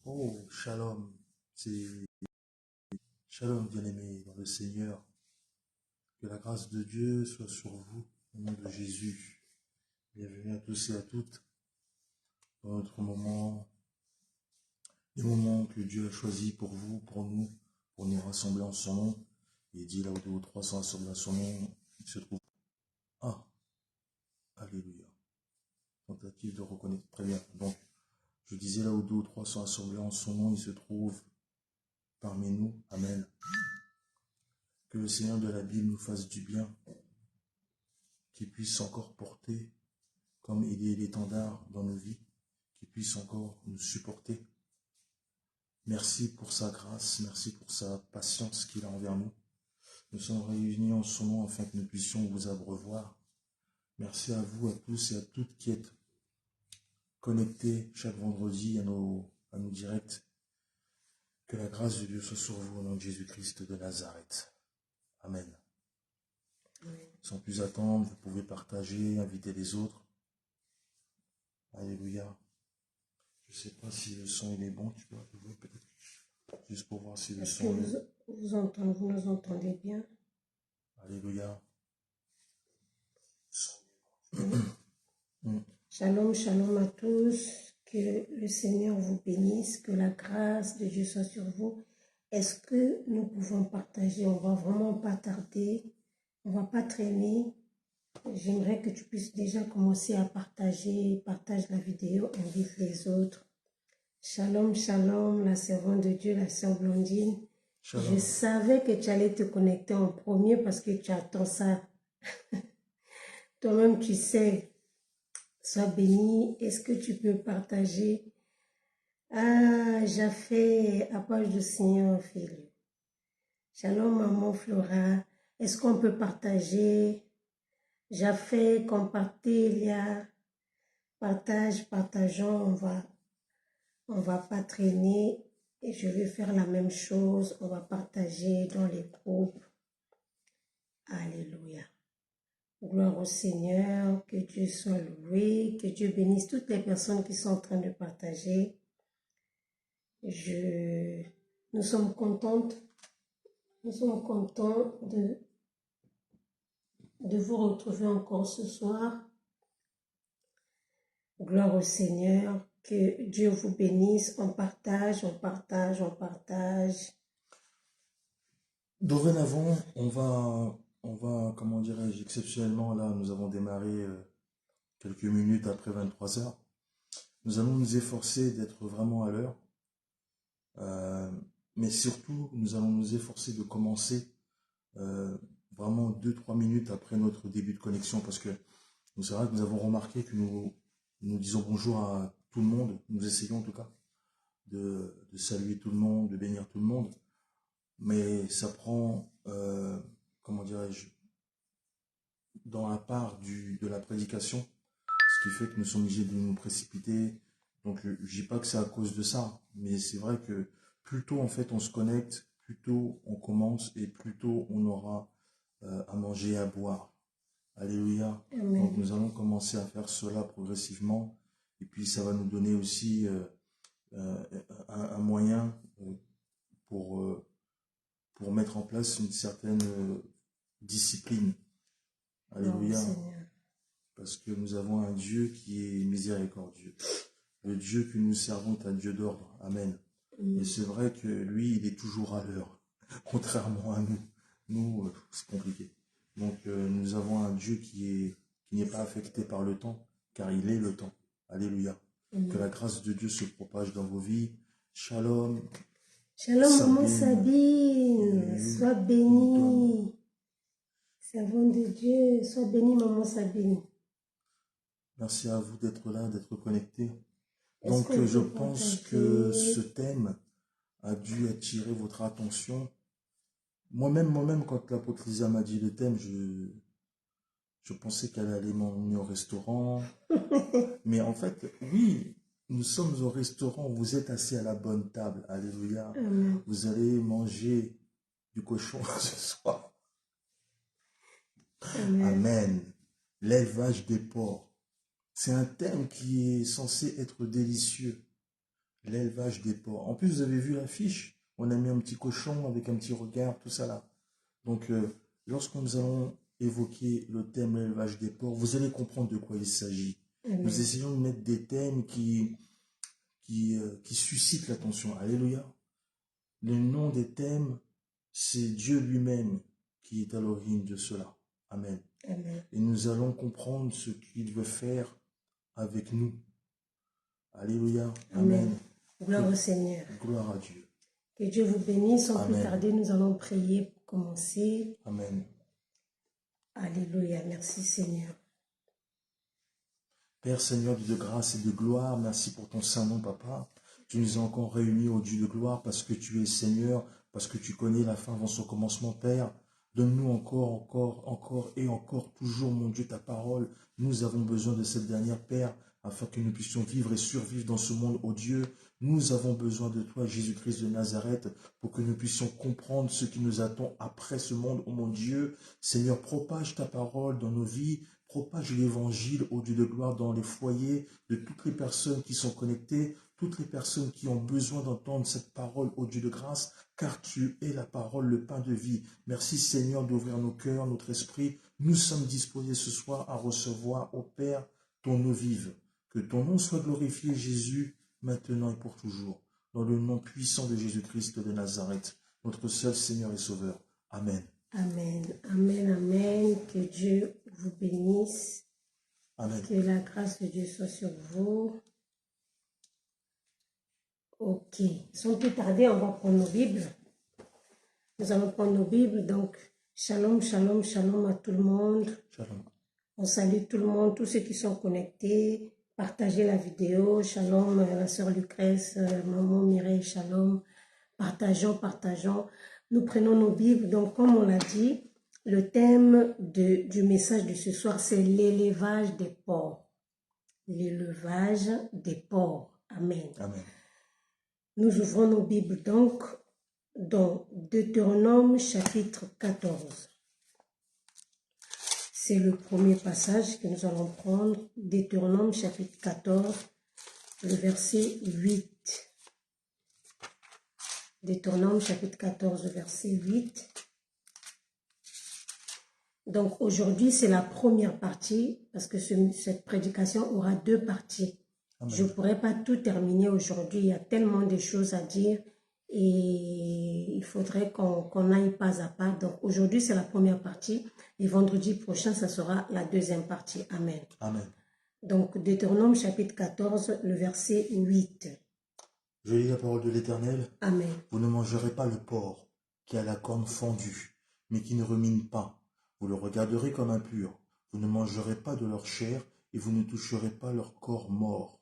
Oh, shalom. C'est shalom, bien-aimé dans le Seigneur. Que la grâce de Dieu soit sur vous, au nom de Jésus. Bienvenue à tous et à toutes dans notre moment, les moments que Dieu a choisis pour vous, pour nous rassembler en son nom. Il dit là où deux ou trois sont assemblés en son nom, il se trouve. Ah, alléluia. Tentative de reconnaître. Très bien. Donc, je disais là où deux ou trois sont assemblés en son nom, il se trouve parmi nous. Amen. Que le Seigneur de la Bible nous fasse du bien, qu'il puisse encore porter, comme il est l'étendard dans nos vies, qu'il puisse encore nous supporter. Merci pour sa grâce, merci pour sa patience qu'il a envers nous. Nous sommes réunis en son nom afin que nous puissions vous abreuvoir. Merci à vous, à tous et à toutes qui êtes connectés chaque vendredi à nos directs. Que la grâce de Dieu soit sur vous au nom de Jésus-Christ de Nazareth. Amen. Sans plus attendre, vous pouvez partager, inviter les autres. Alléluia. Je ne sais pas si le son il est bon, tu peux ouvrir peut-être, juste pour voir si le Est-ce son que est... vous nous entendez bien? Alléluia. Shalom, shalom à tous. Que le Seigneur vous bénisse, que la grâce de Dieu soit sur vous. Est-ce que nous pouvons partager? On va vraiment pas tarder, on va pas traîner. J'aimerais que tu puisses déjà commencer à partager. Partage la vidéo, invite les autres. Shalom, shalom, la servante de Dieu, la sœur Blondine. Shalom. Je savais que tu allais te connecter en premier parce que tu attends ça. Toi-même, tu sais. Sois béni. Est-ce que tu peux partager? Ah, j'ai fait à page du Seigneur, Philippe. Shalom, maman Flora. Est-ce qu'on peut partager? J'ai fait compartilha. Partage, partageons. On va pas traîner. Et je vais faire la même chose. On va partager dans les groupes. Alléluia. Gloire au Seigneur, que Dieu soit loué, que Dieu bénisse toutes les personnes qui sont en train de partager. Nous sommes contents de vous retrouver encore ce soir. Gloire au Seigneur, que Dieu vous bénisse. On partage, on partage, on partage. Dorénavant, on va, comment dirais-je, exceptionnellement, là, nous avons démarré quelques minutes après 23 heures. Nous allons nous efforcer d'être vraiment à l'heure. Mais surtout, nous allons nous efforcer de commencer vraiment 2-3 minutes après notre début de connexion, parce que c'est vrai que nous avons remarqué que nous disons bonjour à tout le monde, nous essayons en tout cas de saluer tout le monde, de bénir tout le monde, mais ça prend, comment dirais-je, dans la part de la prédication, ce qui fait que nous sommes obligés de nous précipiter. Donc je dis pas que c'est à cause de ça, mais c'est vrai que plus tôt en fait on se connecte, plus tôt on commence et plus tôt on aura à manger et à boire. Alléluia. Amen. Donc nous allons commencer à faire cela progressivement et puis ça va nous donner aussi un moyen pour mettre en place une certaine discipline. Alléluia. Parce que nous avons un Dieu qui est miséricordieux. Le Dieu que nous servons est un Dieu d'ordre. Amen. Et c'est vrai que lui, il est toujours à l'heure, contrairement à nous. Nous, c'est compliqué. Donc, nous avons un Dieu qui n'est pas affecté par le temps, car il est le temps. Alléluia. Que la grâce de Dieu se propage dans vos vies. Shalom. Shalom, maman Sabine. Sois bénie. Servante de Dieu, sois bénie, maman Sabine. Merci à vous d'être là, d'être connectés. Donc, je pense que ce thème a dû attirer votre attention. Moi-même, quand l'apôtre Lisa m'a dit le thème, je pensais qu'elle allait m'emmener au restaurant. Mais en fait, oui, nous sommes au restaurant, vous êtes assis à la bonne table. Alléluia. Amen. Vous allez manger du cochon ce soir. Amen. Amen. L'élevage des porcs. C'est un thème qui est censé être délicieux. l'élevage des porcs. En plus, vous avez vu l'affiche? On a mis un petit cochon avec un petit regard, tout ça là. Donc, lorsque nous allons évoquer le thème l'élevage des porcs, vous allez comprendre de quoi il s'agit. Nous Amen. essayons de mettre des thèmes qui suscitent l'attention. Alléluia. Le nom des thèmes, c'est Dieu lui-même qui est à l'origine de cela. Amen. Amen. Et nous allons comprendre ce qu'il veut faire avec nous. Alléluia. Amen. Amen. Gloire au Seigneur. Gloire à Dieu. Que Dieu vous bénisse. Sans plus Amen. tarder, nous allons prier pour commencer. Amen. Alléluia. Merci Seigneur. Père Seigneur, Dieu de grâce et de gloire, merci pour ton saint nom, Papa. Tu nous as encore réunis au Dieu de gloire parce que tu es Seigneur, parce que tu connais la fin avant son commencement, Père. Donne-nous encore et encore, toujours, mon Dieu, ta parole. Nous avons besoin de cette dernière, Père, afin que nous puissions vivre et survivre dans ce monde, ô Dieu. Nous avons besoin de toi, Jésus-Christ de Nazareth, pour que nous puissions comprendre ce qui nous attend après ce monde, ô mon Dieu. Seigneur, propage ta parole dans nos vies, propage l'évangile, ô Dieu de gloire, dans les foyers de toutes les personnes qui sont connectées, toutes les personnes qui ont besoin d'entendre cette parole, ô Dieu de grâce, car tu es la parole, le pain de vie. Merci Seigneur d'ouvrir nos cœurs, notre esprit. Nous sommes disposés ce soir à recevoir, ô Père, ton eau vive. Que ton nom soit glorifié, Jésus, maintenant et pour toujours. Dans le nom puissant de Jésus-Christ de Nazareth, notre seul Seigneur et Sauveur. Amen. Amen. Amen. Amen. Que Dieu vous bénisse. Amen. Que la grâce de Dieu soit sur vous. Ok. Sans plus tarder, on va prendre nos Bibles. Nous allons prendre nos Bibles. Donc, shalom, shalom, shalom à tout le monde. Shalom. On salue tout le monde, tous ceux qui sont connectés. Partagez la vidéo. Shalom, la sœur Lucrèce, maman Mireille, shalom. Partageons. Nous prenons nos Bibles. Donc, comme on l'a dit, le thème du message de ce soir, c'est l'élevage des porcs. L'élevage des porcs. Amen. Amen. Nous ouvrons nos Bibles donc dans Deutéronome chapitre 14. C'est le premier passage que nous allons prendre. Deutéronome chapitre 14, le verset 8. Deutéronome chapitre 14, verset 8. Donc aujourd'hui, c'est la première partie parce que cette prédication aura deux parties. Amen. Je ne pourrais pas tout terminer aujourd'hui. Il y a tellement de choses à dire et il faudrait qu'on aille pas à pas. Donc aujourd'hui, c'est la première partie et vendredi prochain, ça sera la deuxième partie. Amen. Amen. Donc Deutéronome chapitre 14, le verset 8. Je lis la parole de l'Éternel. Amen. Vous ne mangerez pas le porc qui a la corne fendue, mais qui ne rumine pas. Vous le regarderez comme impur. Vous ne mangerez pas de leur chair et vous ne toucherez pas leur corps mort.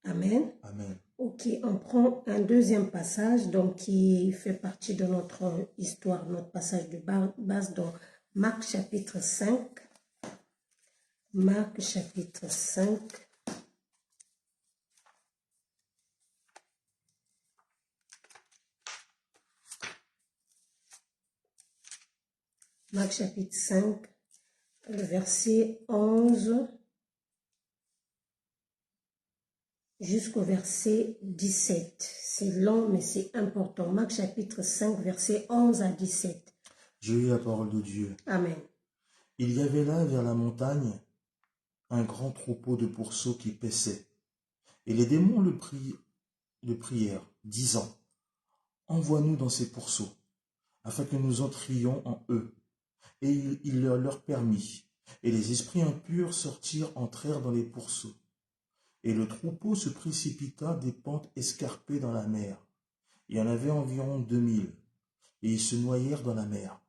Amen. Amen. Ok, on prend un deuxième passage donc qui fait partie de notre histoire, notre passage de base dans Marc chapitre 5. Marc chapitre 5. Marc chapitre 5, le verset 11 jusqu'au verset 17. C'est long, mais c'est important. Marc chapitre 5, verset 11 à 17. Je lis la parole de Dieu. Amen. Il y avait là, vers la montagne, un grand troupeau de pourceaux qui paissaient. Et les démons le prièrent, disant, « Envoie-nous dans ces pourceaux, afin que nous entrions en eux. » Et il leur permit. Et les esprits impurs entrèrent dans les pourceaux. Et le troupeau se précipita des pentes escarpées dans la mer. Il y en avait environ 2000, et ils se noyèrent dans la mer.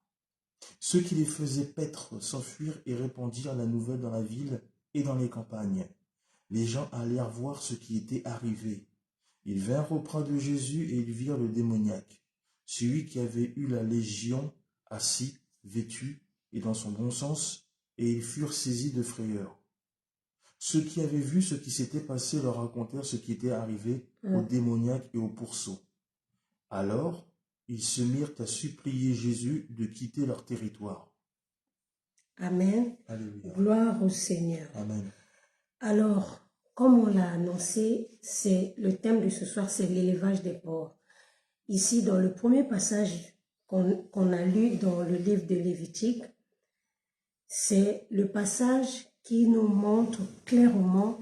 Ceux qui les faisaient paître s'enfuirent et répandirent la nouvelle dans la ville et dans les campagnes. Les gens allèrent voir ce qui était arrivé. Ils vinrent auprès de Jésus et ils virent le démoniaque, celui qui avait eu la légion, assis, vêtu et dans son bon sens, et ils furent saisis de frayeur. Ceux qui avaient vu ce qui s'était passé leur racontèrent ce qui était arrivé au démoniaque et au pourceau. Alors, ils se mirent à supplier Jésus de quitter leur territoire. Amen. Alléluia. Gloire au Seigneur. Amen. Alors, comme on l'a annoncé, c'est le thème de ce soir, c'est l'élevage des porcs. Ici, dans le premier passage qu'on a lu dans le livre de Lévitique, c'est le passage qui nous montre clairement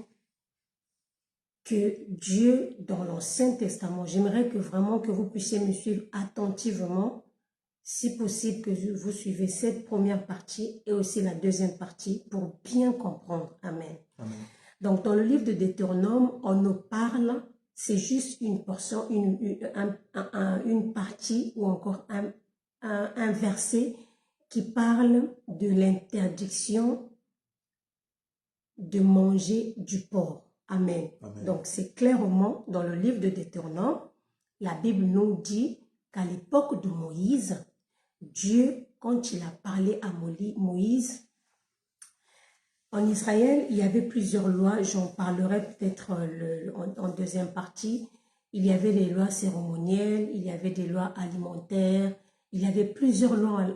que Dieu, dans l'Ancien Testament, j'aimerais que vraiment que vous puissiez me suivre attentivement, si possible que vous suivez cette première partie et aussi la deuxième partie pour bien comprendre. Amen. Amen. Donc, dans le livre de Deutéronome, on nous parle, c'est juste une portion, une partie ou encore un verset qui parle de l'interdiction de manger du porc. Amen. Amen. Donc, c'est clairement dans le livre de Deutéronome, la Bible nous dit qu'à l'époque de Moïse, Dieu, quand il a parlé à Moïse, en Israël, il y avait plusieurs lois, j'en parlerai peut-être en deuxième partie. Il y avait les lois cérémonielles, il y avait des lois alimentaires, il y avait plusieurs lois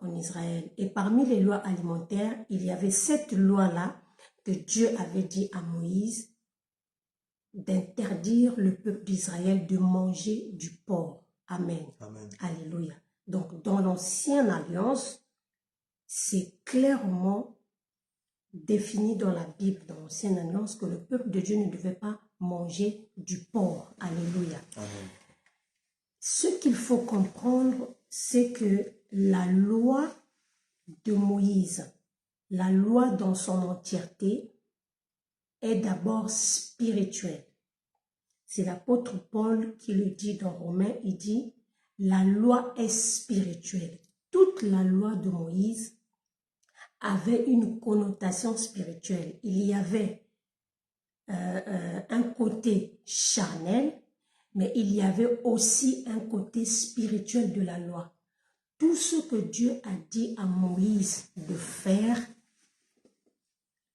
en Israël. Et parmi les lois alimentaires, il y avait cette loi-là que Dieu avait dit à Moïse d'interdire le peuple d'Israël de manger du porc. Amen. Amen. Alléluia. Donc, dans l'Ancienne Alliance, c'est clairement défini dans la Bible, dans l'Ancienne Alliance, que le peuple de Dieu ne devait pas manger du porc. Alléluia. Amen. Ce qu'il faut comprendre, c'est que la loi de Moïse, la loi dans son entièreté, est d'abord spirituelle. C'est l'apôtre Paul qui le dit dans Romains, il dit, la loi est spirituelle. Toute la loi de Moïse avait une connotation spirituelle. Il y avait un côté charnel, mais il y avait aussi un côté spirituel de la loi. Tout ce que Dieu a dit à Moïse de faire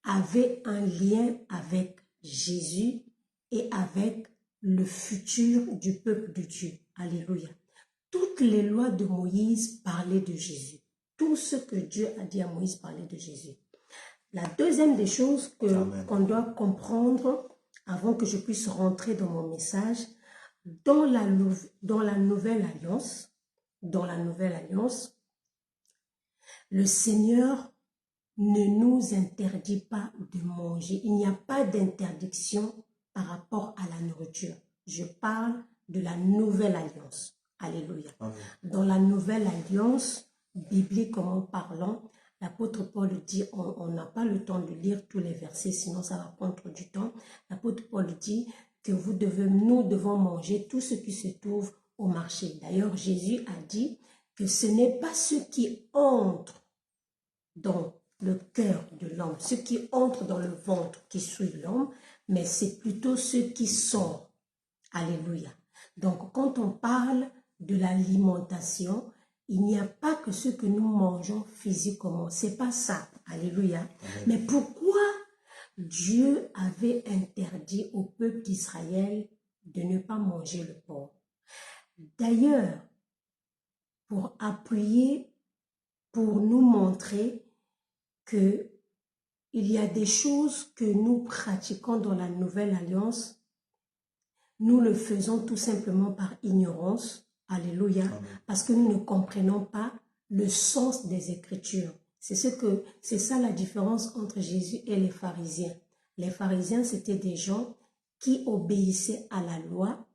avait un lien avec Jésus et avec le futur du peuple de Dieu. Alléluia. Toutes les lois de Moïse parlaient de Jésus. Tout ce que Dieu a dit à Moïse parlait de Jésus. La deuxième des choses qu'on doit comprendre avant que je puisse rentrer dans mon message, dans la nouvelle alliance, le Seigneur ne nous interdit pas de manger. Il n'y a pas d'interdiction par rapport à la nourriture. Je parle de la nouvelle alliance. Alléluia. Amen. Dans la nouvelle alliance, bibliquement parlant, l'apôtre Paul dit, on n'a pas le temps de lire tous les versets, sinon ça va prendre du temps. L'apôtre Paul dit que nous devons manger tout ce qui se trouve au marché. D'ailleurs, Jésus a dit que ce n'est pas ce qui entre dans le cœur de l'homme, ce qui entre dans le ventre qui suit l'homme, mais c'est plutôt ce qui sort. Alléluia. Donc, quand on parle de l'alimentation, il n'y a pas que ce que nous mangeons physiquement. C'est pas ça. Alléluia. Amen. Mais pourquoi Dieu avait interdit au peuple d'Israël de ne pas manger le porc? D'ailleurs, pour appuyer, pour nous montrer que il y a des choses que nous pratiquons dans la nouvelle alliance, nous le faisons tout simplement par ignorance. Alléluia. Amen. Parce que nous ne comprenons pas le sens des Écritures. C'est ça la différence entre Jésus et les pharisiens. Les pharisiens, c'était des gens qui obéissaient à la loi.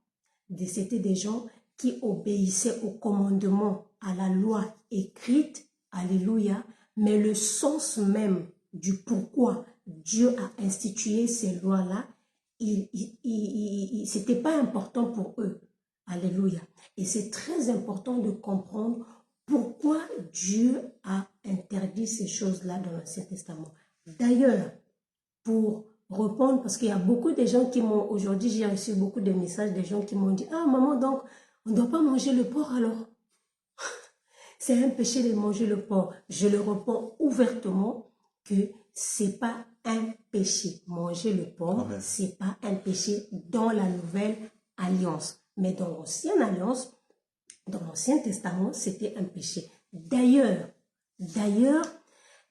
C'était des gens qui obéissaient au commandement, à la loi écrite. Alléluia. Mais le sens même du pourquoi Dieu a institué ces lois-là, c'était pas important pour eux. Alléluia. Et c'est très important de comprendre pourquoi Dieu a interdit ces choses-là dans l'Ancien Testament. D'ailleurs, pour répondre, parce qu'il y a beaucoup de gens qui m'ont, aujourd'hui j'ai reçu beaucoup de messages des gens qui m'ont dit, ah maman, donc on ne doit pas manger le porc alors? C'est un péché de manger le porc. Je le réponds ouvertement que c'est pas un péché. Manger le porc, c'est pas un péché dans la nouvelle alliance. Mais dans l'ancienne alliance, dans l'Ancien Testament, c'était un péché. D'ailleurs,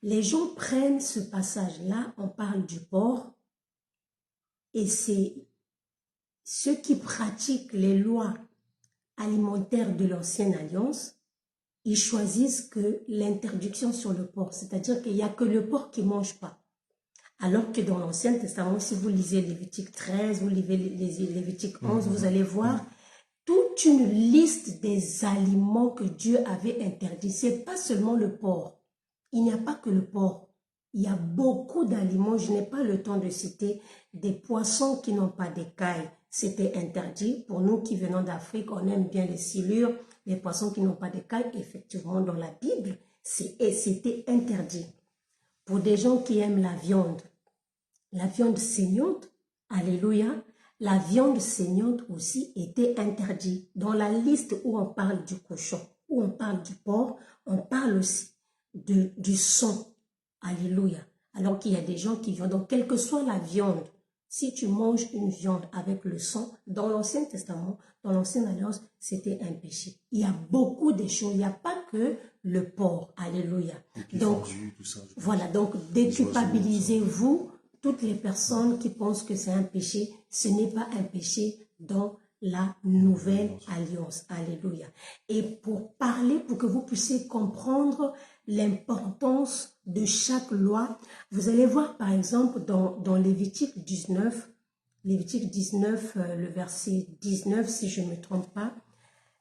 les gens prennent ce passage-là, on parle du porc, Et c'est ceux qui pratiquent les lois alimentaires de l'ancienne alliance, ils choisissent que l'interdiction sur le porc, c'est-à-dire qu'il n'y a que le porc qui ne mange pas. Alors que dans l'Ancien Testament, si vous lisez Lévitique 13, vous lisez Lévitique 11, vous allez voir toute une liste des aliments que Dieu avait interdits. Ce n'est pas seulement le porc. Il n'y a pas que le porc. Il y a beaucoup d'aliments. Je n'ai pas le temps de citer des poissons qui n'ont pas d'écailles. C'était interdit. Pour nous qui venons d'Afrique, on aime bien les silures, les poissons qui n'ont pas d'écailles. Effectivement, dans la Bible, c'était interdit. Pour des gens qui aiment la viande saignante, alléluia, la viande saignante aussi était interdite. Dans la liste où on parle du cochon, où on parle du porc, on parle aussi du sang, alléluia. Alors qu'il y a des gens qui viennent, donc quelle que soit la viande, si tu manges une viande avec le sang, dans l'Ancien Testament, dans l'Ancienne Alliance, c'était un péché. Il y a beaucoup de choses, il n'y a pas que le porc, alléluia. Donc, tout ça, voilà, donc déculpabilisez-vous toutes les personnes qui pensent que c'est un péché. Ce n'est pas un péché dans la nouvelle alliance, alléluia. Et pour parler, pour que vous puissiez comprendre l'importance de chaque loi, vous allez voir par exemple dans Lévitique 19, le verset 19, si je ne me trompe pas,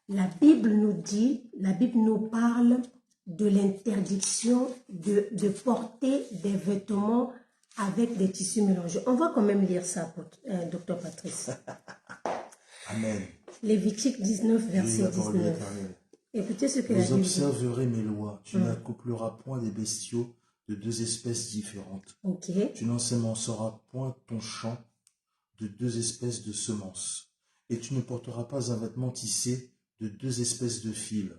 la Bible nous parle de l'interdiction de porter des vêtements avec des tissus mélangés. On va quand même lire ça, Docteur Patrice. Amen. Lévitique 19, verset 19. Écoutez ce que la Bible dit. Vous observerez mes lois. Tu n'accoupleras point des bestiaux de deux espèces différentes. Okay. Tu n'ensemenceras point ton champ de deux espèces de semences. Et tu ne porteras pas un vêtement tissé de deux espèces de fils.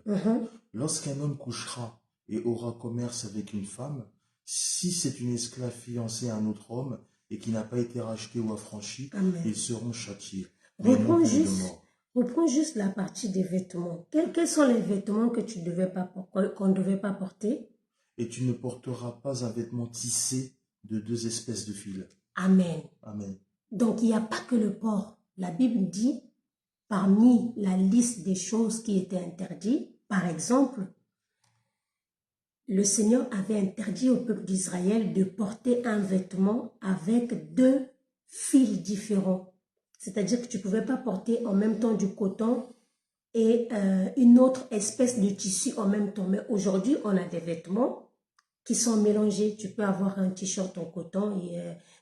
Lorsqu'un homme couchera et aura commerce avec une femme, si c'est une esclave fiancée à un autre homme et qui n'a pas été rachetée ou affranchie, ils seront châtiés. Reprends juste la partie des vêtements. Quels sont les vêtements que qu'on ne devait pas porter? Et tu ne porteras pas un vêtement tissé de deux espèces de fils. Amen. Amen. Donc, il n'y a pas que le porc. La Bible dit, parmi la liste des choses qui étaient interdites, par exemple, le Seigneur avait interdit au peuple d'Israël de porter un vêtement avec deux fils différents. C'est-à-dire que tu ne pouvais pas porter en même temps du coton et une autre espèce de tissu en même temps. Mais aujourd'hui, on a des vêtements qui sont mélangés. Tu peux avoir un t-shirt en coton et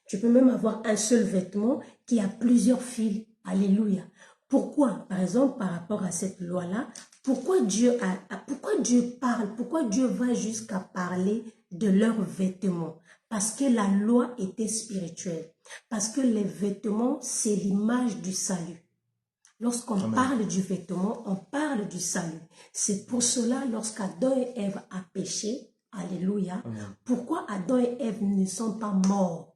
tu peux même avoir un seul vêtement qui a plusieurs fils. Alléluia. Pourquoi? Par exemple, par rapport à cette loi-là, pourquoi Dieu parle, pourquoi Dieu va jusqu'à parler de leurs vêtements? Parce que la loi était spirituelle. Parce que les vêtements, c'est l'image du salut. Lorsqu'on parle du vêtement, on parle du salut. C'est pour cela, lorsqu'Adam et Ève a péché, alléluia, pourquoi Adam et Ève ne sont pas morts,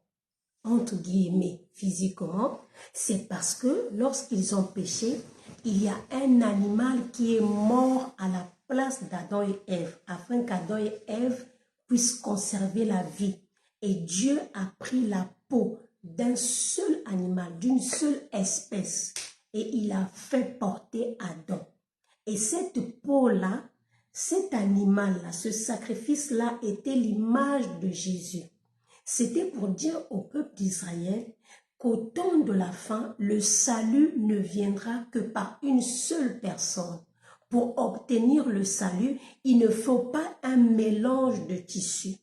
entre guillemets, physiquement? C'est parce que lorsqu'ils ont péché, il y a un animal qui est mort à la place d'Adam et Ève, afin qu'Adam et Ève puissent conserver la vie. Et Dieu a pris la peau d'un seul animal, d'une seule espèce, et il a fait porter Adam. Et cette peau-là, cet animal-là, ce sacrifice-là était l'image de Jésus. C'était pour dire au peuple d'Israël qu'au temps de la fin, le salut ne viendra que par une seule personne. Pour obtenir le salut, il ne faut pas un mélange de tissus.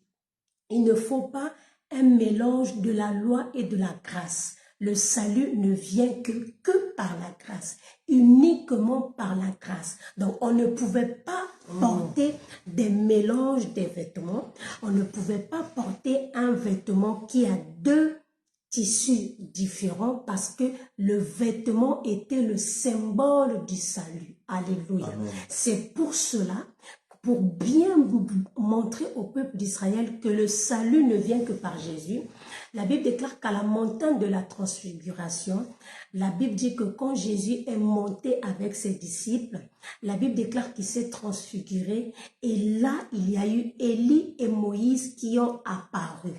Il ne faut pas un mélange de la loi et de la grâce. Le salut ne vient que par la grâce, uniquement par la grâce. Donc, on ne pouvait pas porter des mélanges des vêtements. On ne pouvait pas porter un vêtement qui a deux tissus différents parce que le vêtement était le symbole du salut. Alléluia. C'est pour cela, pour bien montrer au peuple d'Israël que le salut ne vient que par Jésus, la Bible déclare qu'à la montagne de la transfiguration, la Bible dit que quand Jésus est monté avec ses disciples, la Bible déclare qu'il s'est transfiguré et là, il y a eu Élie et Moïse qui ont apparu.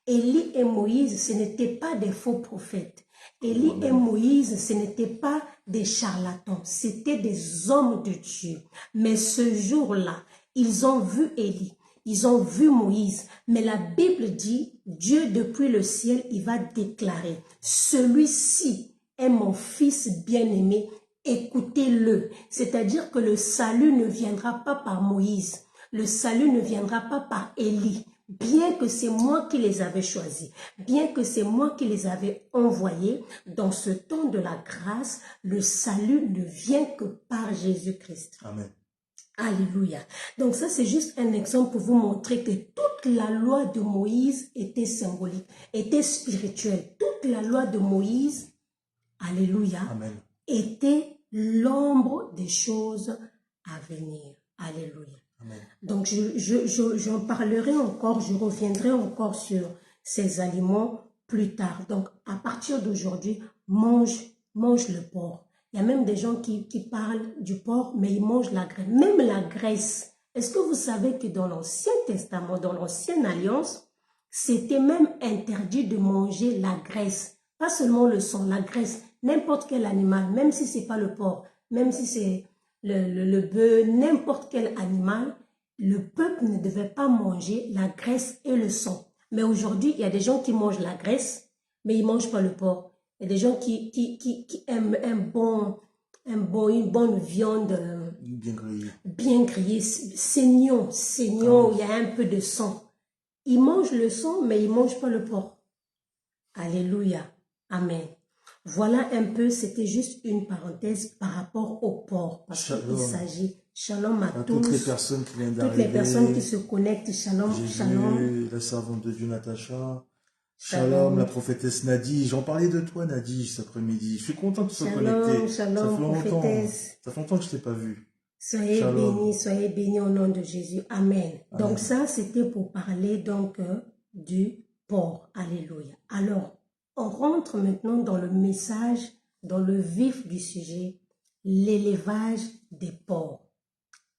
Élie et Moïse, ce n'étaient pas des faux prophètes. Élie et Moïse, ce n'étaient pas des charlatans, c'était des hommes de Dieu. Mais ce jour-là, ils ont vu Élie, ils ont vu Moïse. Mais la Bible dit, Dieu depuis le ciel, il va déclarer, celui-ci est mon fils bien-aimé, écoutez-le. C'est-à-dire que le salut ne viendra pas par Moïse, le salut ne viendra pas par Élie. Bien que c'est moi qui les avais choisis, bien que c'est moi qui les avais envoyés, dans ce temps de la grâce, le salut ne vient que par Jésus-Christ. Amen. Alléluia. Donc ça, c'est juste un exemple pour vous montrer que toute la loi de Moïse était symbolique, était spirituelle. Toute la loi de Moïse, alléluia, Amen. était l'ombre des choses à venir. Alléluia. Amen. Donc, j'en parlerai encore, je reviendrai encore sur ces aliments plus tard. Donc, à partir d'aujourd'hui, mange le porc. Il y a même des gens qui parlent du porc, mais ils mangent la graisse. Même la graisse. Est-ce que vous savez que dans l'Ancien Testament, dans l'Ancienne Alliance, c'était même interdit de manger la graisse. Pas seulement le sang, la graisse. N'importe quel animal, même si ce n'est pas le porc, même si c'est le bœuf, n'importe quel animal, le peuple ne devait pas manger la graisse et le sang. Mais aujourd'hui, il y a des gens qui mangent la graisse, mais ils ne mangent pas le porc. Il y a des gens qui aiment une bonne viande bien grillée, saignant, où il y a un peu de sang. Ils mangent le sang, mais ils ne mangent pas le porc. Alléluia. Amen. Voilà un peu, c'était juste une parenthèse par rapport au porc. Parce qu'il s'agit, shalom à tous. Toutes les personnes qui viennent d'arriver. Toutes les personnes qui se connectent, shalom, Jésus, shalom. la servante de Dieu Natacha. Shalom, la prophétesse Nadie. J'en parlais de toi, Nadie, cet après-midi. Je suis content que tu sois connecté. Shalom, prophétesse. Ça fait longtemps que je ne t'ai pas vu. Soyez bénis au nom de Jésus. Amen. Amen. Donc ça, c'était pour parler donc du porc. Alléluia. Alors, on rentre maintenant dans le message, dans le vif du sujet, l'élevage des porcs.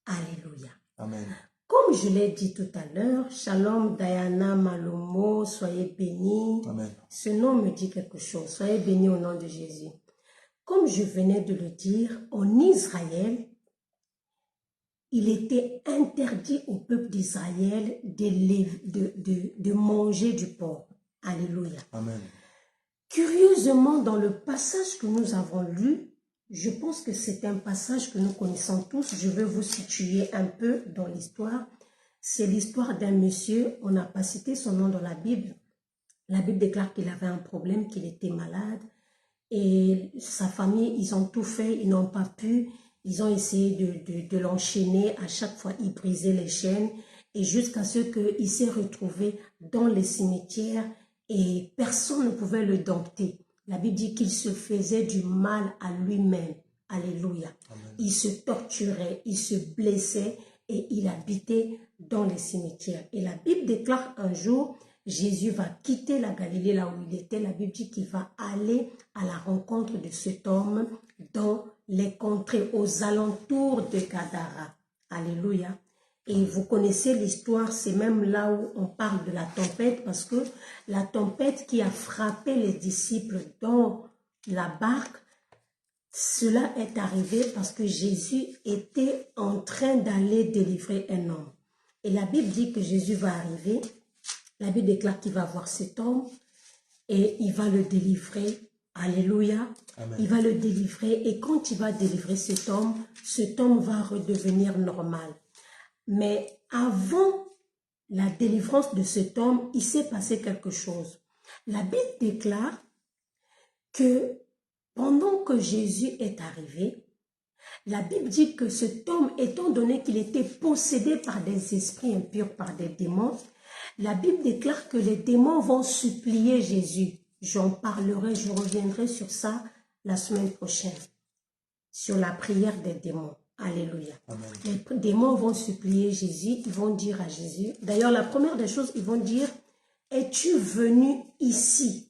Alléluia. Amen. Comme je l'ai dit tout à l'heure, Shalom Diana Malomo, soyez bénis. Amen. Ce nom me dit quelque chose. Soyez bénis au nom de Jésus. Comme je venais de le dire, en Israël, il était interdit au peuple d'Israël de manger du porc. Alléluia. Amen. Curieusement, dans le passage que nous avons lu, je pense que c'est un passage que nous connaissons tous. Je vais vous situer un peu dans l'histoire. C'est l'histoire d'un monsieur, on n'a pas cité son nom dans la Bible. La Bible déclare qu'il avait un problème, qu'il était malade. Et sa famille, ils ont tout fait, ils n'ont pas pu. Ils ont essayé de l'enchaîner. À chaque fois, ils brisaient les chaînes. Et jusqu'à ce qu'il s'est retrouvé dans les cimetières et personne ne pouvait le dompter. La Bible dit qu'il se faisait du mal à lui-même. Alléluia. Amen. Il se torturait, il se blessait et il habitait dans les cimetières. Et la Bible déclare un jour, Jésus va quitter la Galilée là où il était. La Bible dit qu'il va aller à la rencontre de cet homme dans les contrées, aux alentours de Gadara. Alléluia. Et vous connaissez l'histoire, c'est même là où on parle de la tempête, parce que la tempête qui a frappé les disciples dans la barque, cela est arrivé parce que Jésus était en train d'aller délivrer un homme. Et la Bible dit que Jésus va arriver, la Bible déclare qu'il va voir cet homme et il va le délivrer. Alléluia. Amen. Il va le délivrer et quand il va délivrer cet homme va redevenir normal. Mais avant la délivrance de cet homme, il s'est passé quelque chose. La Bible déclare que pendant que Jésus est arrivé, la Bible dit que cet homme, étant donné qu'il était possédé par des esprits impurs, par des démons, la Bible déclare que les démons vont supplier Jésus. J'en parlerai, je reviendrai sur ça la semaine prochaine, sur la prière des démons. Alléluia. Amen. Les démons vont supplier Jésus, ils vont dire à Jésus, d'ailleurs la première des choses, ils vont dire, es-tu venu ici?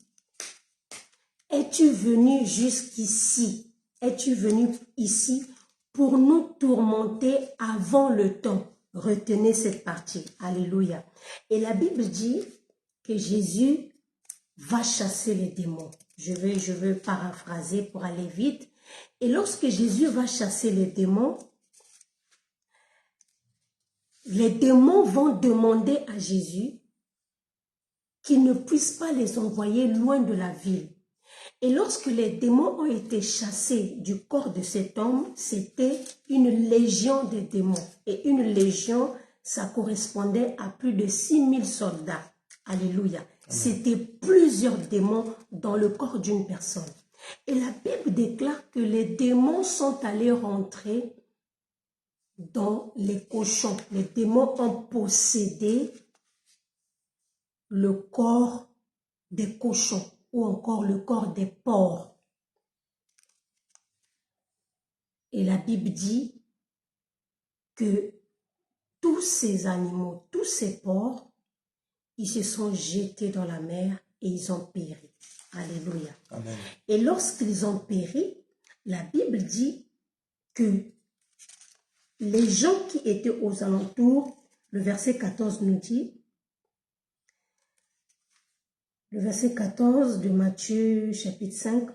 Es-tu venu jusqu'ici? Es-tu venu ici pour nous tourmenter avant le temps? Retenez cette partie. Alléluia. Et la Bible dit que Jésus va chasser les démons. Je veux paraphraser pour aller vite. Et lorsque Jésus va chasser les démons vont demander à Jésus qu'il ne puisse pas les envoyer loin de la ville. Et lorsque les démons ont été chassés du corps de cet homme, c'était une légion de démons. Et une légion, ça correspondait à plus de 6000 soldats. Alléluia. C'était plusieurs démons dans le corps d'une personne. Et la Bible déclare que les démons sont allés rentrer dans les cochons. Les démons ont possédé le corps des cochons ou encore le corps des porcs. Et la Bible dit que tous ces animaux, tous ces porcs, ils se sont jetés dans la mer et ils ont péri. Alléluia. Amen. Et lorsqu'ils ont péri, la Bible dit que les gens qui étaient aux alentours, le verset 14 nous dit, le verset 14 de Matthieu chapitre 5,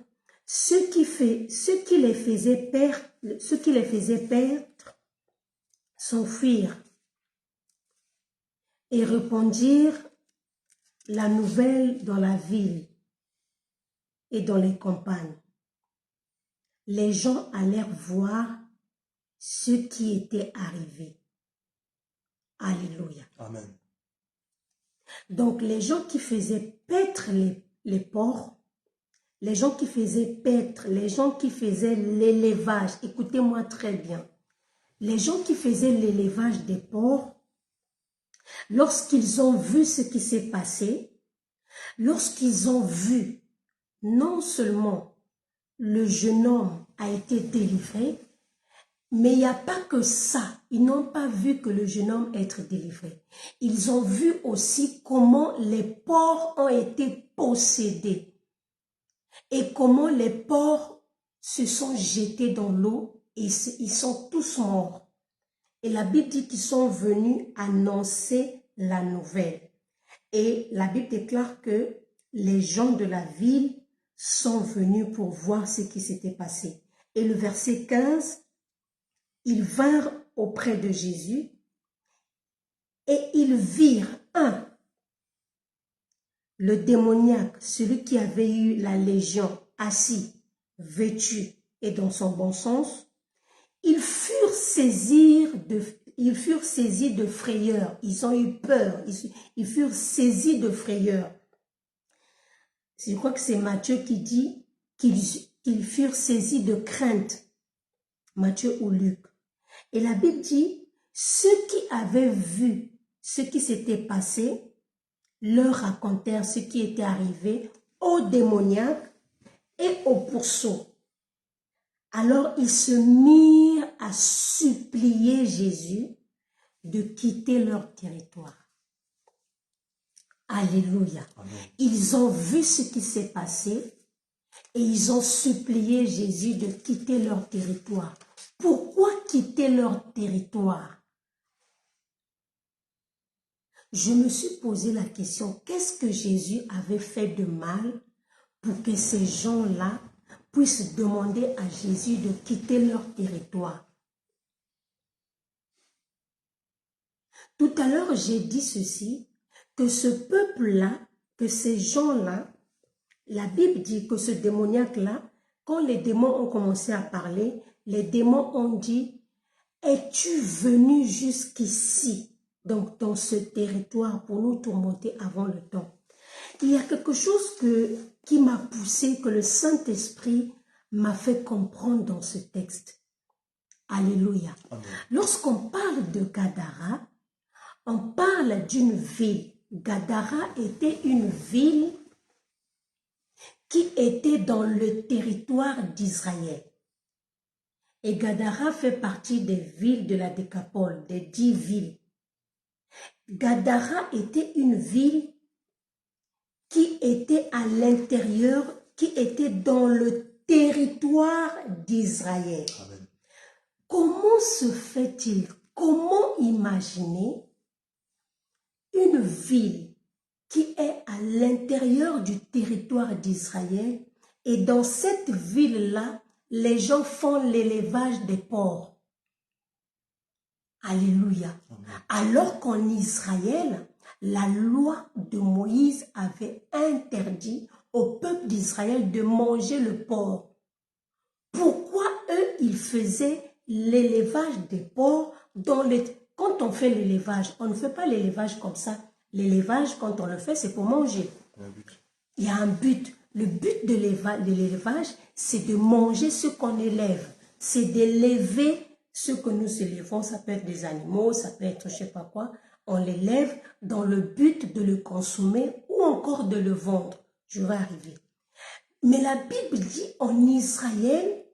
ce qui les faisait perdre s'enfuirent et répandirent la nouvelle dans la ville et dans les campagnes. Les gens allèrent voir ce qui était arrivé. Alléluia. Amen. Donc, les gens qui faisaient paître les porcs, les gens qui faisaient paître, les gens qui faisaient l'élevage, écoutez-moi très bien, les gens qui faisaient l'élevage des porcs, lorsqu'ils ont vu ce qui s'est passé, lorsqu'ils ont vu non seulement le jeune homme a été délivré, mais il n'y a pas que ça. Ils n'ont pas vu que le jeune homme être délivré. Ils ont vu aussi comment les porcs ont été possédés et comment les porcs se sont jetés dans l'eau et ils sont tous morts. Et la Bible dit qu'ils sont venus annoncer la nouvelle. Et la Bible déclare que les gens de la ville sont venus pour voir ce qui s'était passé. Et le verset 15, ils vinrent auprès de Jésus et ils virent, le démoniaque, celui qui avait eu la légion, assis, vêtu et dans son bon sens. Ils furent saisis de frayeur. Ils ont eu peur. Ils furent saisis de frayeur. Je crois que c'est Matthieu qui dit qu'ils furent saisis de crainte. Matthieu ou Luc. Et la Bible dit, ceux qui avaient vu ce qui s'était passé, leur racontèrent ce qui était arrivé aux démoniaques et aux pourceaux. Alors ils se mirent à supplier Jésus de quitter leur territoire. Alléluia. Amen. Ils ont vu ce qui s'est passé et ils ont supplié Jésus de quitter leur territoire. Pourquoi quitter leur territoire? Je me suis posé la question, qu'est-ce que Jésus avait fait de mal pour que ces gens-là puissent demander à Jésus de quitter leur territoire? Tout à l'heure, j'ai dit ceci, que ce peuple-là, que ces gens-là, la Bible dit que ce démoniaque-là, quand les démons ont commencé à parler, les démons ont dit, es-tu venu jusqu'ici, donc dans ce territoire, pour nous tourmenter avant le temps? Il y a quelque chose qui m'a poussé, que le Saint-Esprit m'a fait comprendre dans ce texte. Alléluia. Amen. Lorsqu'on parle de Gadara, on parle d'une ville. Gadara était une ville qui était dans le territoire d'Israël. Et Gadara fait partie des villes de la Décapole, des 10 villes. Gadara était une ville qui était à l'intérieur, qui était dans le territoire d'Israël. Comment se fait-il, comment imaginer une ville qui est à l'intérieur du territoire d'Israël Et dans cette ville-là, les gens font l'élevage des porcs. Alléluia. Alors qu'en Israël, la loi de Moïse avait interdit au peuple d'Israël de manger le porc. Pourquoi eux, ils faisaient l'élevage des porcs dans les... Quand on fait l'élevage, on ne fait pas l'élevage comme ça. L'élevage, quand on le fait, c'est pour manger. Il y a un but. Le but de l'élevage, c'est de manger ce qu'on élève. C'est d'élever ce que nous élevons. Ça peut être des animaux, ça peut être je ne sais pas quoi. On l'élève dans le but de le consommer ou encore de le vendre. Je vais arriver. Mais la Bible dit en Israël,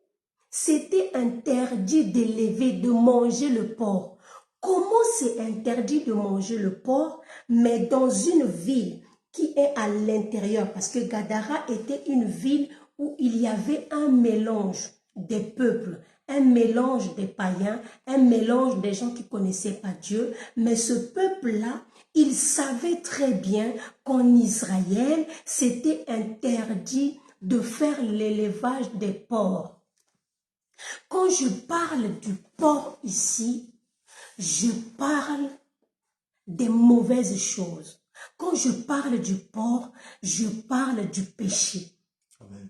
c'était interdit d'élever, de manger le porc. Comment c'est interdit de manger le porc, mais dans une ville qui est à l'intérieur, parce que Gadara était une ville où il y avait un mélange des peuples, un mélange des païens, un mélange des gens qui ne connaissaient pas Dieu, mais ce peuple-là, il savait très bien qu'en Israël, c'était interdit de faire l'élevage des porcs. Quand je parle du porc ici, je parle des mauvaises choses. Quand je parle du porc, je parle du péché. Amen.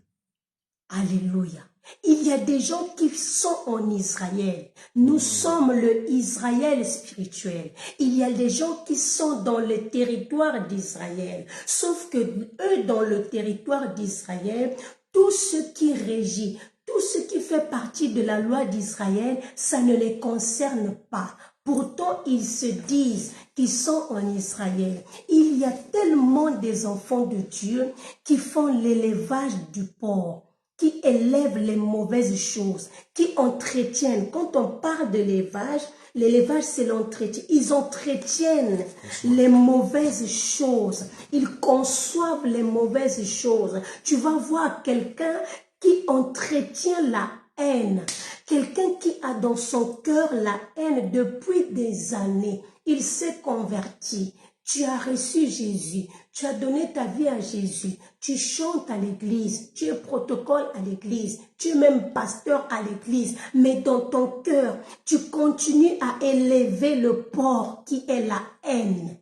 Alléluia. Il y a des gens qui sont en Israël. Nous sommes le Israël spirituel. Il y a des gens qui sont dans le territoire d'Israël. Sauf que eux, dans le territoire d'Israël, tout ce qui régit, tout ce qui fait partie de la loi d'Israël, ça ne les concerne pas. Pourtant, ils se disent qu'ils sont en Israël. Il y a tellement des enfants de Dieu qui font l'élevage du porc, qui élèvent les mauvaises choses, qui entretiennent. Quand on parle de l'élevage c'est l'entretien. Ils entretiennent les mauvaises choses. Ils conçoivent les mauvaises choses. Tu vas voir quelqu'un qui entretient la haine. Quelqu'un qui a dans son cœur la haine depuis des années. Il s'est converti. Tu as reçu Jésus. Tu as donné ta vie à Jésus. Tu chantes à l'église. Tu es protocole à l'église. Tu es même pasteur à l'église. Mais dans ton cœur, tu continues à élever le porc qui est la haine.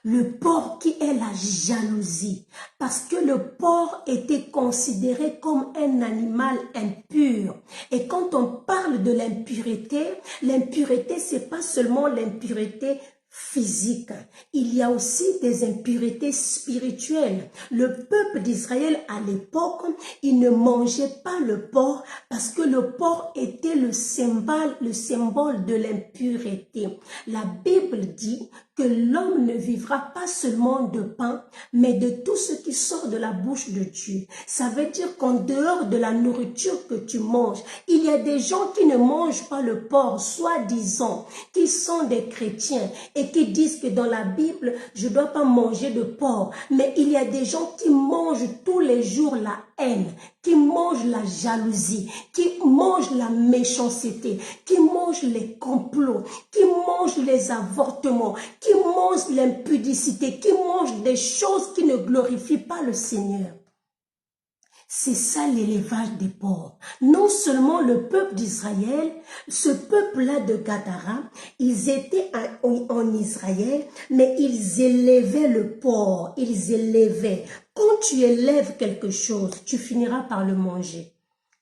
Le porc qui est la jalousie, parce que le porc était considéré comme un animal impur. Et quand on parle de l'impureté, l'impureté c'est pas seulement l'impureté physique. Il y a aussi des impuretés spirituelles. Le peuple d'Israël à l'époque, il ne mangeait pas le porc parce que le porc était le symbole de l'impureté. La Bible dit que l'homme ne vivra pas seulement de pain, mais de tout ce qui sort de la bouche de Dieu. Ça veut dire qu'en dehors de la nourriture que tu manges, il y a des gens qui ne mangent pas le porc, soi-disant, qui sont des chrétiens et qui disent que dans la Bible, je ne dois pas manger de porc. Mais il y a des gens qui mangent tous les jours la haine, qui mangent la jalousie, qui mangent la méchanceté, qui mangent les complots, qui mangent les avortements, qui mangent l'impudicité, qui mangent des choses qui ne glorifient pas le Seigneur. C'est ça l'élevage des porcs. Non seulement le peuple d'Israël, ce peuple-là de Gadara, ils étaient en Israël, mais ils élevaient le porc, ils élevaient. Quand tu élèves quelque chose, tu finiras par le manger.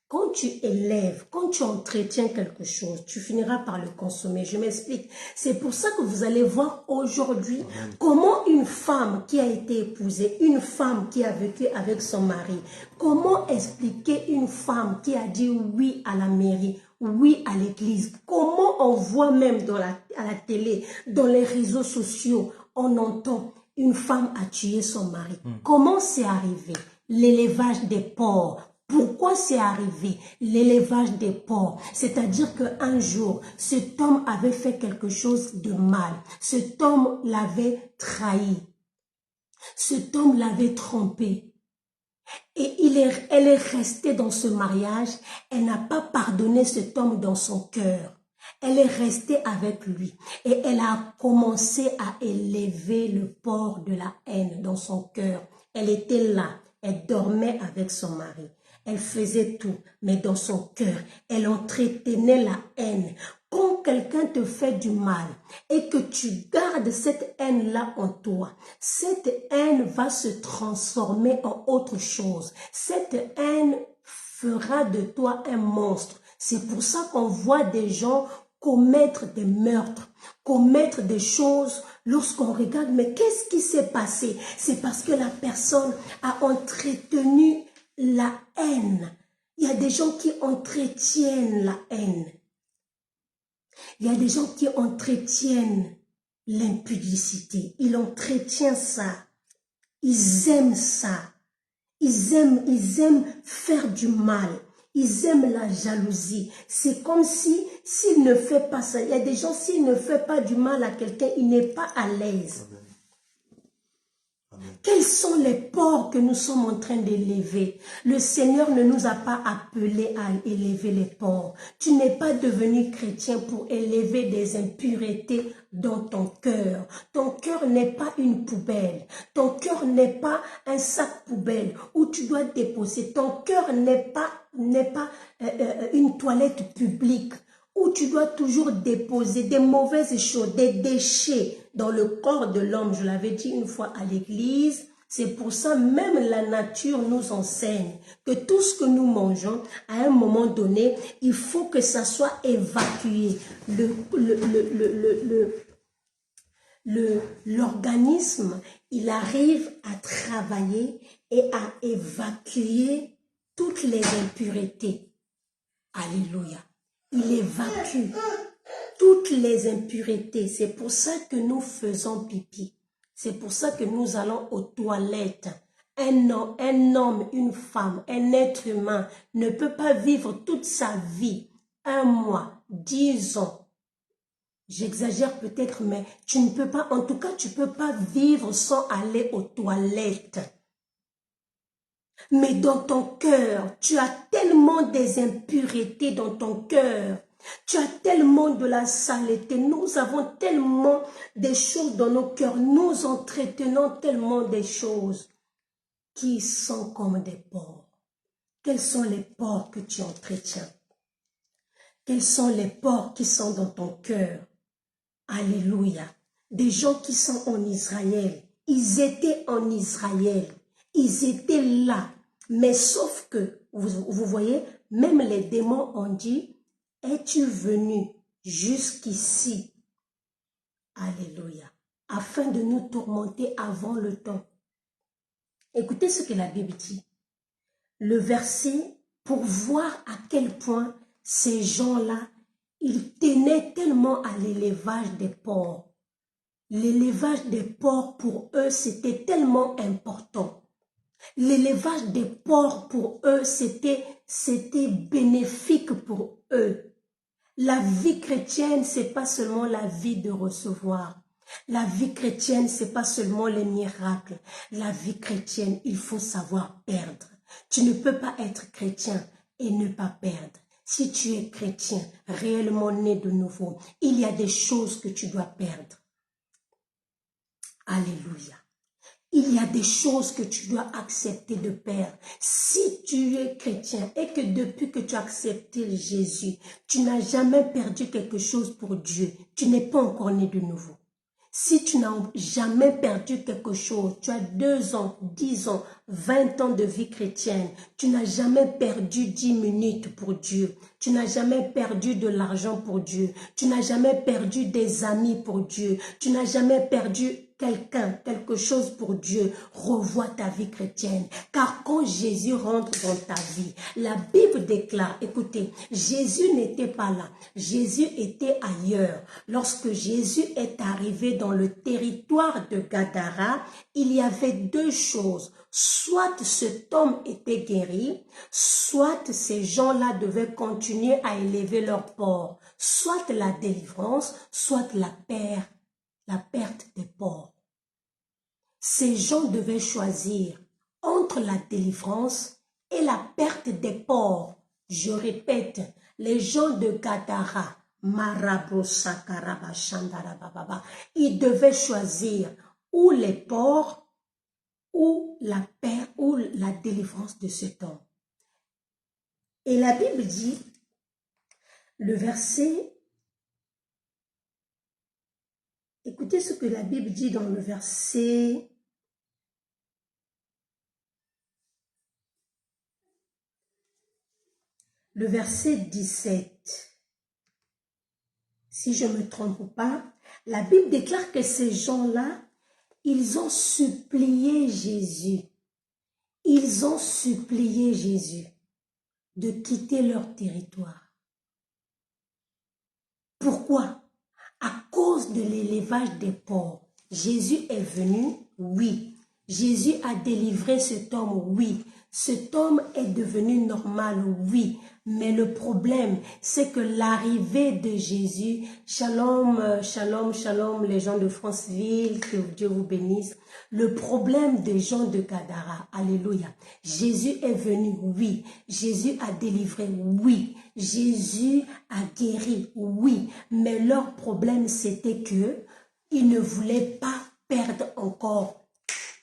Quand tu élèves, quand tu entretiens quelque chose, tu finiras par le consommer. Je m'explique. C'est pour ça que vous allez voir aujourd'hui comment une femme qui a été épousée, une femme qui a vécu avec son mari, comment expliquer une femme qui a dit oui à la mairie, oui à l'église. Comment on voit même à la télé, dans les réseaux sociaux, on entend une femme a tué son mari. Comment c'est arrivé? L'élevage des porcs. Pourquoi c'est arrivé? L'élevage des porcs. C'est-à-dire qu'un jour, cet homme avait fait quelque chose de mal. Cet homme l'avait trahi. Cet homme l'avait trompé. Et elle est restée dans ce mariage. Elle n'a pas pardonné cet homme dans son cœur. Elle est restée avec lui. Et elle a commencé à élever le porc de la haine dans son cœur. Elle était là. Elle dormait avec son mari. Elle faisait tout, mais dans son cœur, elle entretenait la haine. Quand quelqu'un te fait du mal et que tu gardes cette haine-là en toi, cette haine va se transformer en autre chose. Cette haine fera de toi un monstre. C'est pour ça qu'on voit des gens commettre des meurtres, commettre des choses lorsqu'on regarde, mais qu'est-ce qui s'est passé? C'est parce que la personne a entretenu la haine. Il y a des gens qui entretiennent la haine. Il y a des gens qui entretiennent l'impudicité. Ils entretiennent ça. Ils aiment ça. Ils aiment faire du mal. Ils aiment la jalousie. C'est comme si, s'il ne fait pas ça, il y a des gens, s'il ne fait pas du mal à quelqu'un, il n'est pas à l'aise. Amen. Amen. Quels sont les porcs que nous sommes en train d'élever? Le Seigneur ne nous a pas appelés à élever les porcs. Tu n'es pas devenu chrétien pour élever des impuretés dans ton cœur. Ton cœur n'est pas une poubelle. Ton cœur n'est pas un sac poubelle où tu dois déposer. Ton cœur n'est pas une toilette publique où tu dois toujours déposer des mauvaises choses, des déchets dans le corps de l'homme. Je l'avais dit une fois à l'église. C'est pour ça même la nature nous enseigne que tout ce que nous mangeons, à un moment donné, il faut que ça soit évacué. L'organisme, il arrive à travailler et à évacuer toutes les impuretés. Alléluia. Il évacue toutes les impuretés. C'est pour ça que nous faisons pipi. C'est pour ça que nous allons aux toilettes. Un homme, une femme, un être humain ne peut pas vivre toute sa vie, 1 mois, 10 ans. J'exagère peut-être, mais tu ne peux pas, en tout cas, tu ne peux pas vivre sans aller aux toilettes. Mais dans ton cœur, tu as tellement des impuretés dans ton cœur. Tu as tellement de la saleté. Nous avons tellement des choses dans nos cœurs. Nous entretenons tellement des choses qui sont comme des porcs. Quels sont les porcs que tu entretiens? Quels sont les porcs qui sont dans ton cœur? Alléluia. Des gens qui sont en Israël. Ils étaient en Israël. Ils étaient là. Mais sauf que, vous voyez, même les démons ont dit, es-tu venu jusqu'ici? Alléluia. Afin de nous tourmenter avant le temps. Écoutez ce que la Bible dit. Le verset, pour voir à quel point ces gens-là, ils tenaient tellement à l'élevage des porcs. L'élevage des porcs, pour eux, c'était tellement important. L'élevage des porcs, pour eux, c'était bénéfique pour eux. La vie chrétienne, c'est pas seulement la vie de recevoir. La vie chrétienne, c'est pas seulement les miracles. La vie chrétienne, il faut savoir perdre. Tu ne peux pas être chrétien et ne pas perdre. Si tu es chrétien, réellement né de nouveau, il y a des choses que tu dois perdre. Alléluia. Il y a des choses que tu dois accepter de perdre. Si tu es chrétien et que depuis que tu as accepté Jésus, tu n'as jamais perdu quelque chose pour Dieu, tu n'es pas encore né de nouveau. Si tu n'as jamais perdu quelque chose, tu as 2 ans, 10 ans, 20 ans de vie chrétienne, tu n'as jamais perdu 10 minutes pour Dieu, tu n'as jamais perdu de l'argent pour Dieu, tu n'as jamais perdu des amis pour Dieu, tu n'as jamais perdu quelqu'un, quelque chose pour Dieu, revois ta vie chrétienne. Car quand Jésus rentre dans ta vie, la Bible déclare, écoutez, Jésus n'était pas là, Jésus était ailleurs. Lorsque Jésus est arrivé dans le territoire de Gadara, il y avait 2 choses. Soit cet homme était guéri, soit ces gens-là devaient continuer à élever leur porc. Soit la délivrance, soit la perte des porcs. Ces gens devaient choisir entre la délivrance et la perte des porcs. Je répète, les gens de Gadara, ils devaient choisir ou les porcs ou la paix ou la délivrance de cet homme. Et la Bible dit, le verset, écoutez ce que la Bible dit dans le verset 17. Si je ne me trompe pas, la Bible déclare que ces gens-là, ils ont supplié Jésus. Ils ont supplié Jésus de quitter leur territoire. Pourquoi? À cause de l'élevage des porcs. Jésus est venu, oui. Jésus a délivré cet homme, oui. Cet homme est devenu normal, oui. Mais le problème, c'est que l'arrivée de Jésus, shalom, shalom, shalom, les gens de Franceville, que Dieu vous bénisse. Le problème des gens de Gadara, alléluia. Jésus est venu, oui. Jésus a délivré, oui. Jésus a guéri, oui. Mais leur problème, c'était que ils ne voulaient pas perdre encore.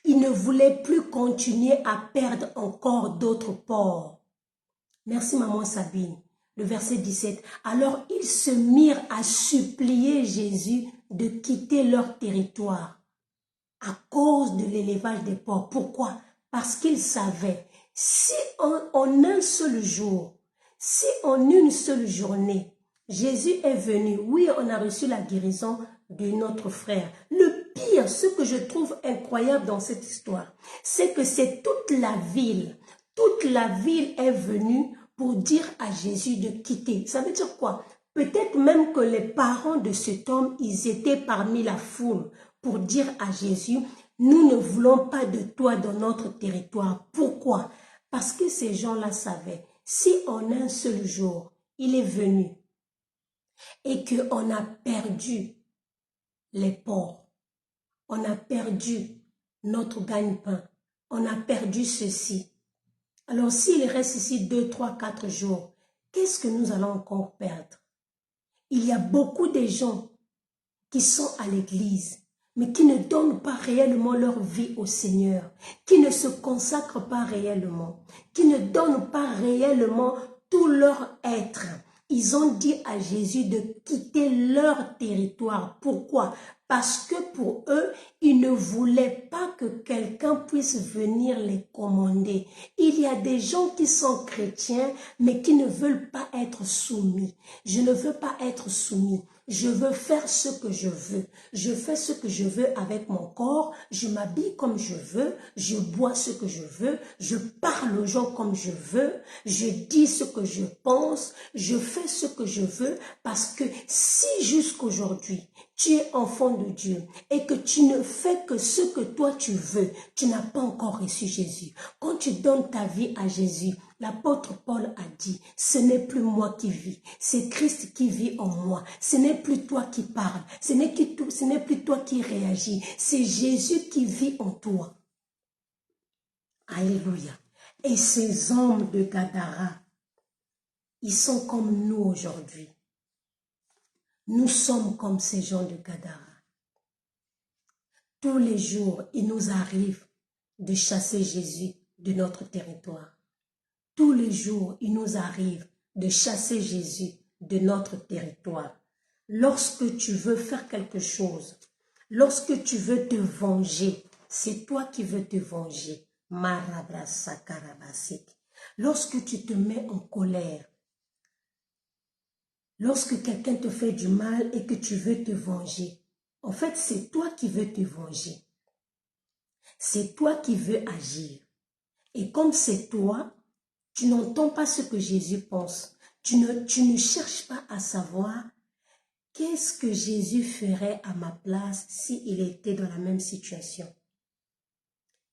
Ils ne voulaient plus continuer à perdre encore d'autres porcs. Merci maman Sabine. Le verset 17. Alors ils se mirent à supplier Jésus de quitter leur territoire à cause de l'élevage des porcs. Pourquoi? Parce qu'ils savaient, si en un seul jour, si en une seule journée, Jésus est venu, oui, on a reçu la guérison de notre frère. Le pire, ce que je trouve incroyable dans cette histoire, c'est que c'est toute la ville est venue pour dire à Jésus de quitter. Ça veut dire quoi? Peut-être même que les parents de cet homme, ils étaient parmi la foule pour dire à Jésus, nous ne voulons pas de toi dans notre territoire. Pourquoi? Parce que ces gens-là savaient, si en un seul jour, il est venu et qu'on a perdu les porcs, on a perdu notre gagne-pain, on a perdu ceci. Alors s'il reste ici 2, 3, 4 jours, qu'est-ce que nous allons encore perdre? Il y a beaucoup de gens qui sont à l'église, mais qui ne donnent pas réellement leur vie au Seigneur, qui ne se consacrent pas réellement, qui ne donnent pas réellement tout leur être. Ils ont dit à Jésus de quitter leur territoire. Pourquoi? Parce que pour eux, ils ne voulaient pas que quelqu'un puisse venir les commander. Il y a des gens qui sont chrétiens, mais qui ne veulent pas être soumis. Je ne veux pas être soumis. Je veux faire ce que je veux. Je fais ce que je veux avec mon corps. Je m'habille comme je veux. Je bois ce que je veux. Je parle aux gens comme je veux. Je dis ce que je pense. Je fais ce que je veux. Parce que si jusqu'aujourd'hui, tu es enfant de Dieu et que tu ne fais que ce que toi tu veux, tu n'as pas encore reçu Jésus. Quand tu donnes ta vie à Jésus, l'apôtre Paul a dit, ce n'est plus moi qui vis, c'est Christ qui vit en moi. Ce n'est plus toi qui parles, ce n'est plus toi qui réagis, c'est Jésus qui vit en toi. Alléluia. Et ces hommes de Gadara, ils sont comme nous aujourd'hui. Nous sommes comme ces gens de Gadara. Tous les jours, il nous arrive de chasser Jésus de notre territoire. Tous les jours, il nous arrive de chasser Jésus de notre territoire. Lorsque tu veux faire quelque chose, lorsque tu veux te venger, c'est toi qui veux te venger. Lorsque tu te mets en colère, lorsque quelqu'un te fait du mal et que tu veux te venger, en fait, c'est toi qui veux te venger. C'est toi qui veux agir. Et comme c'est toi, tu n'entends pas ce que Jésus pense. Tu ne cherches pas à savoir qu'est-ce que Jésus ferait à ma place s'il était dans la même situation.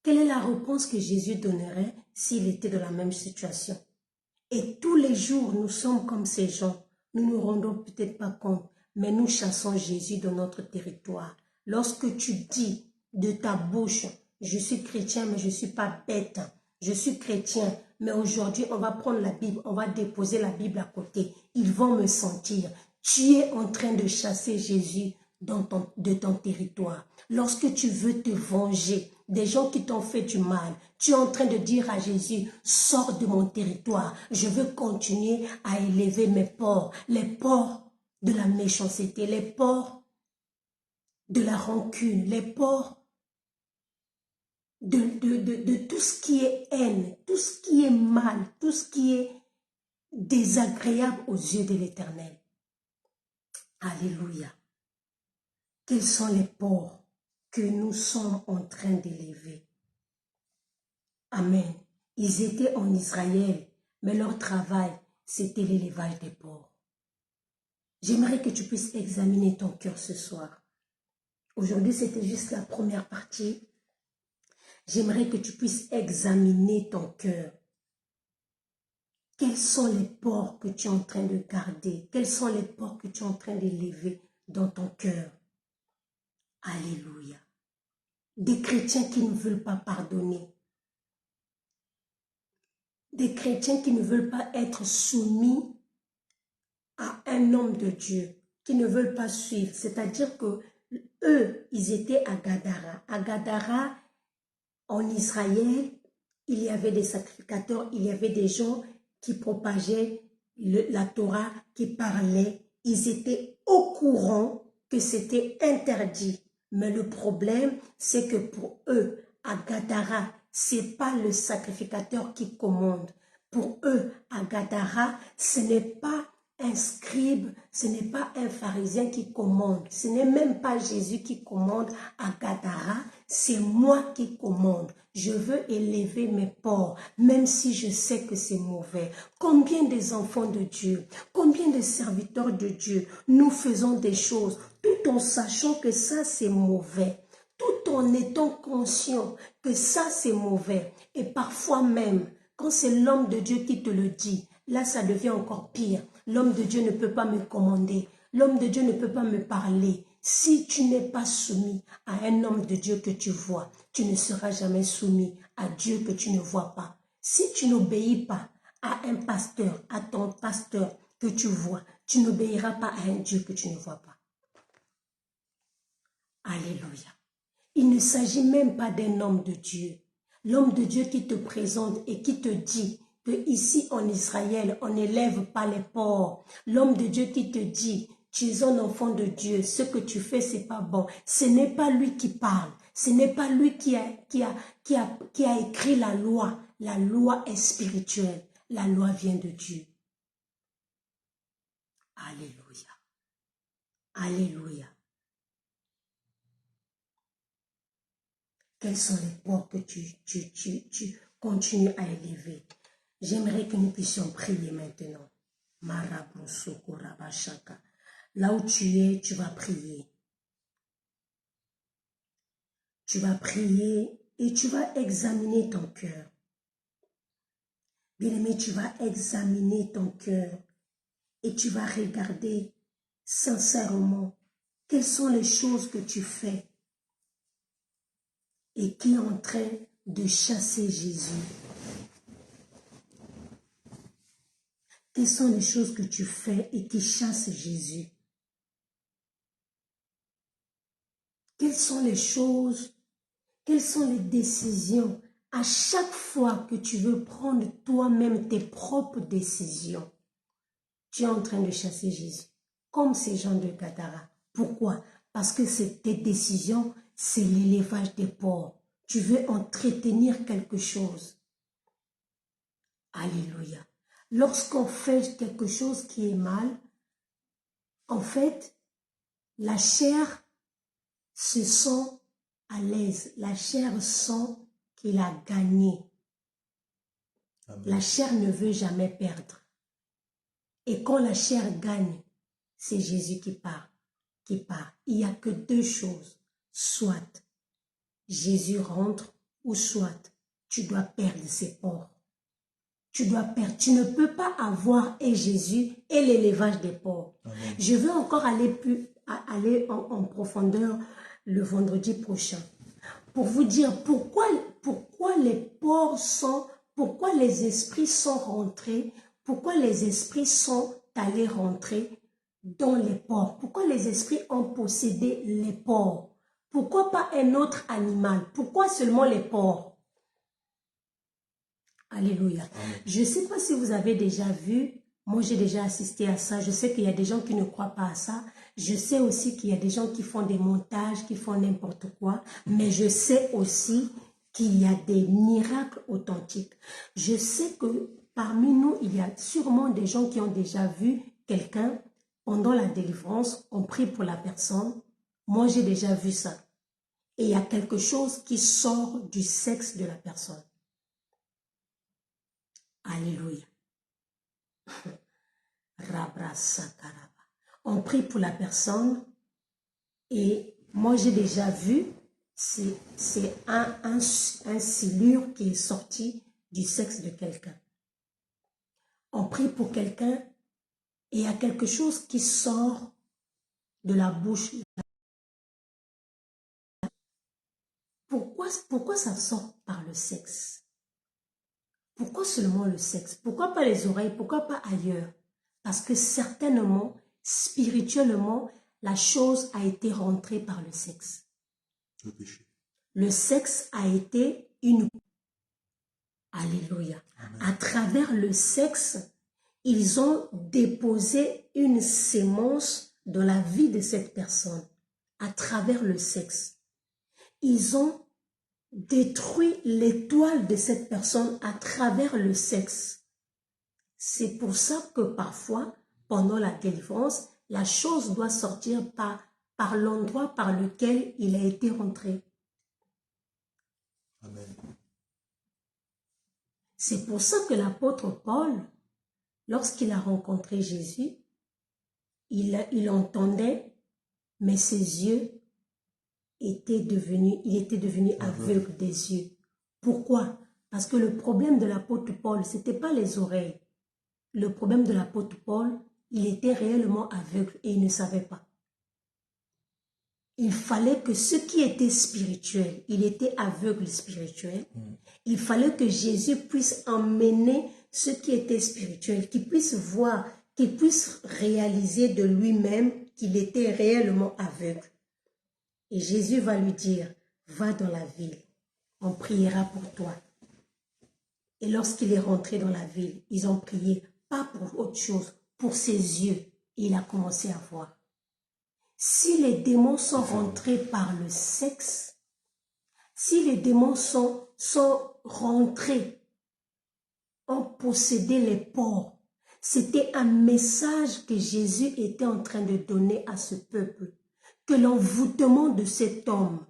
Quelle est la réponse que Jésus donnerait s'il était dans la même situation? Et tous les jours, nous sommes comme ces gens. Nous ne nous rendons peut-être pas compte, mais nous chassons Jésus dans notre territoire. Lorsque tu dis de ta bouche, je suis chrétien, mais je ne suis pas bête. Je suis chrétien, mais aujourd'hui, on va prendre la Bible, on va déposer la Bible à côté. Ils vont me sentir. Tu es en train de chasser Jésus de ton territoire. Lorsque tu veux te venger, des gens qui t'ont fait du mal. Tu es en train de dire à Jésus, sors de mon territoire. Je veux continuer à élever mes porcs, les porcs de la méchanceté, les porcs de la rancune, les porcs de tout ce qui est haine, tout ce qui est mal, tout ce qui est désagréable aux yeux de l'Éternel. Alléluia. Quels sont les porcs que nous sommes en train d'élever? Amen. Ils étaient en Israël, mais leur travail, c'était l'élevage des porcs. J'aimerais que tu puisses examiner ton cœur ce soir. Aujourd'hui, c'était juste la première partie. J'aimerais que tu puisses examiner ton cœur. Quels sont les porcs que tu es en train de garder? Quels sont les porcs que tu es en train d'élever dans ton cœur? Alléluia. Des chrétiens qui ne veulent pas pardonner. Des chrétiens qui ne veulent pas être soumis à un homme de Dieu, qui ne veulent pas suivre. C'est-à-dire que eux, ils étaient à Gadara. À Gadara, en Israël, il y avait des sacrificateurs, il y avait des gens qui propageaient la Torah, qui parlaient. Ils étaient au courant que c'était interdit. Mais le problème, c'est que pour eux, à Gadara, ce n'est pas le sacrificateur qui commande. Pour eux, à Gadara, ce n'est pas un scribe, ce n'est pas un pharisien qui commande. Ce n'est même pas Jésus qui commande à Gadara, c'est moi qui commande. Je veux élever mes porcs, même si je sais que c'est mauvais. Combien des enfants de Dieu, combien de serviteurs de Dieu, nous faisons des choses tout en sachant que ça c'est mauvais, tout en étant conscient que ça c'est mauvais. Et parfois même, quand c'est l'homme de Dieu qui te le dit, là ça devient encore pire. L'homme de Dieu ne peut pas me commander, l'homme de Dieu ne peut pas me parler. Si tu n'es pas soumis à un homme de Dieu que tu vois, tu ne seras jamais soumis à Dieu que tu ne vois pas. Si tu n'obéis pas à un pasteur, à ton pasteur que tu vois, tu n'obéiras pas à un Dieu que tu ne vois pas. Alléluia. Il ne s'agit même pas d'un homme de Dieu. L'homme de Dieu qui te présente et qui te dit que ici en Israël, on n'élève pas les porcs. L'homme de Dieu qui te dit, tu es un enfant de Dieu, ce que tu fais, c'est pas bon. Ce n'est pas lui qui parle. Ce n'est pas lui qui a écrit la loi. La loi est spirituelle. La loi vient de Dieu. Alléluia. Alléluia. Quels sont les porcs que tu continues à élever? J'aimerais que nous puissions prier maintenant. Là où tu es, tu vas prier. Tu vas prier et tu vas examiner ton cœur. Bien-aimé, tu vas examiner ton cœur et tu vas regarder sincèrement quelles sont les choses que tu fais et qui est en train de chasser Jésus. Quelles sont les choses que tu fais et qui chassent Jésus? Quelles sont les choses, quelles sont les décisions? À chaque fois que tu veux prendre toi-même tes propres décisions, tu es en train de chasser Jésus, comme ces gens de Gadara. Pourquoi? Parce que tes décisions, c'est l'élevage des porcs. Tu veux entretenir quelque chose. Alléluia. Lorsqu'on fait quelque chose qui est mal, en fait, la chair se sent à l'aise. La chair sent qu'il a gagné. Amen. La chair ne veut jamais perdre. Et quand la chair gagne, c'est Jésus qui part. Il n'y a que deux choses. Soit Jésus rentre ou soit tu dois perdre ses porcs. Tu dois perdre. Tu ne peux pas avoir et Jésus et l'élevage des porcs. Amen. Je veux encore aller en profondeur le vendredi prochain pour vous dire pourquoi les porcs sont, pourquoi les esprits sont rentrés, pourquoi les esprits sont allés rentrer dans les porcs, pourquoi les esprits ont possédé les porcs, Pourquoi pas un autre animal? Pourquoi seulement les porcs? Alléluia. Amen. Je ne sais pas si vous avez déjà vu, moi j'ai déjà assisté à ça, je sais qu'il y a des gens qui ne croient pas à ça, je sais aussi qu'il y a des gens qui font des montages, qui font n'importe quoi, mais je sais aussi qu'il y a des miracles authentiques. Je sais que parmi nous, il y a sûrement des gens qui ont déjà vu quelqu'un pendant la délivrance, on prie pour la personne. Moi, j'ai déjà vu ça. Et il y a quelque chose qui sort du sexe de la personne. Alléluia. On prie pour la personne et moi j'ai déjà vu, c'est un silure qui est sorti du sexe de quelqu'un. On prie pour quelqu'un et il y a quelque chose qui sort de la bouche. Pourquoi ça sort par le sexe? Pourquoi seulement le sexe? Pourquoi pas les oreilles? Pourquoi pas ailleurs? Parce que certainement, spirituellement, la chose a été rentrée par le sexe. Le péché. Le sexe a été une... Alléluia. Amen. À travers le sexe, ils ont déposé une sémence dans la vie de cette personne. À travers le sexe. Ils ont détruit l'étoile de cette personne à travers le sexe. C'est pour ça que parfois, pendant la délivrance, la chose doit sortir par l'endroit par lequel il a été rentré. Amen. C'est pour ça que l'apôtre Paul, lorsqu'il a rencontré Jésus, il entendait, mais ses yeux il était devenu aveugle des yeux. Pourquoi? Parce que le problème de l'apôtre Paul, ce n'était pas les oreilles. Le problème de l'apôtre Paul, il était réellement aveugle et il ne savait pas. Il fallait que ce qui était spirituel, il était aveugle spirituel. Il fallait que Jésus puisse emmener ce qui était spirituel, qu'il puisse voir, qu'il puisse réaliser de lui-même qu'il était réellement aveugle. Et Jésus va lui dire, va dans la ville, on priera pour toi. Et lorsqu'il est rentré dans la ville, ils ont prié, pas pour autre chose, pour ses yeux. Et il a commencé à voir. Si les démons sont rentrés par le sexe, si les démons sont rentrés, ont possédé les porcs, c'était un message que Jésus était en train de donner à ce peuple. Que l'envoûtement de cet homme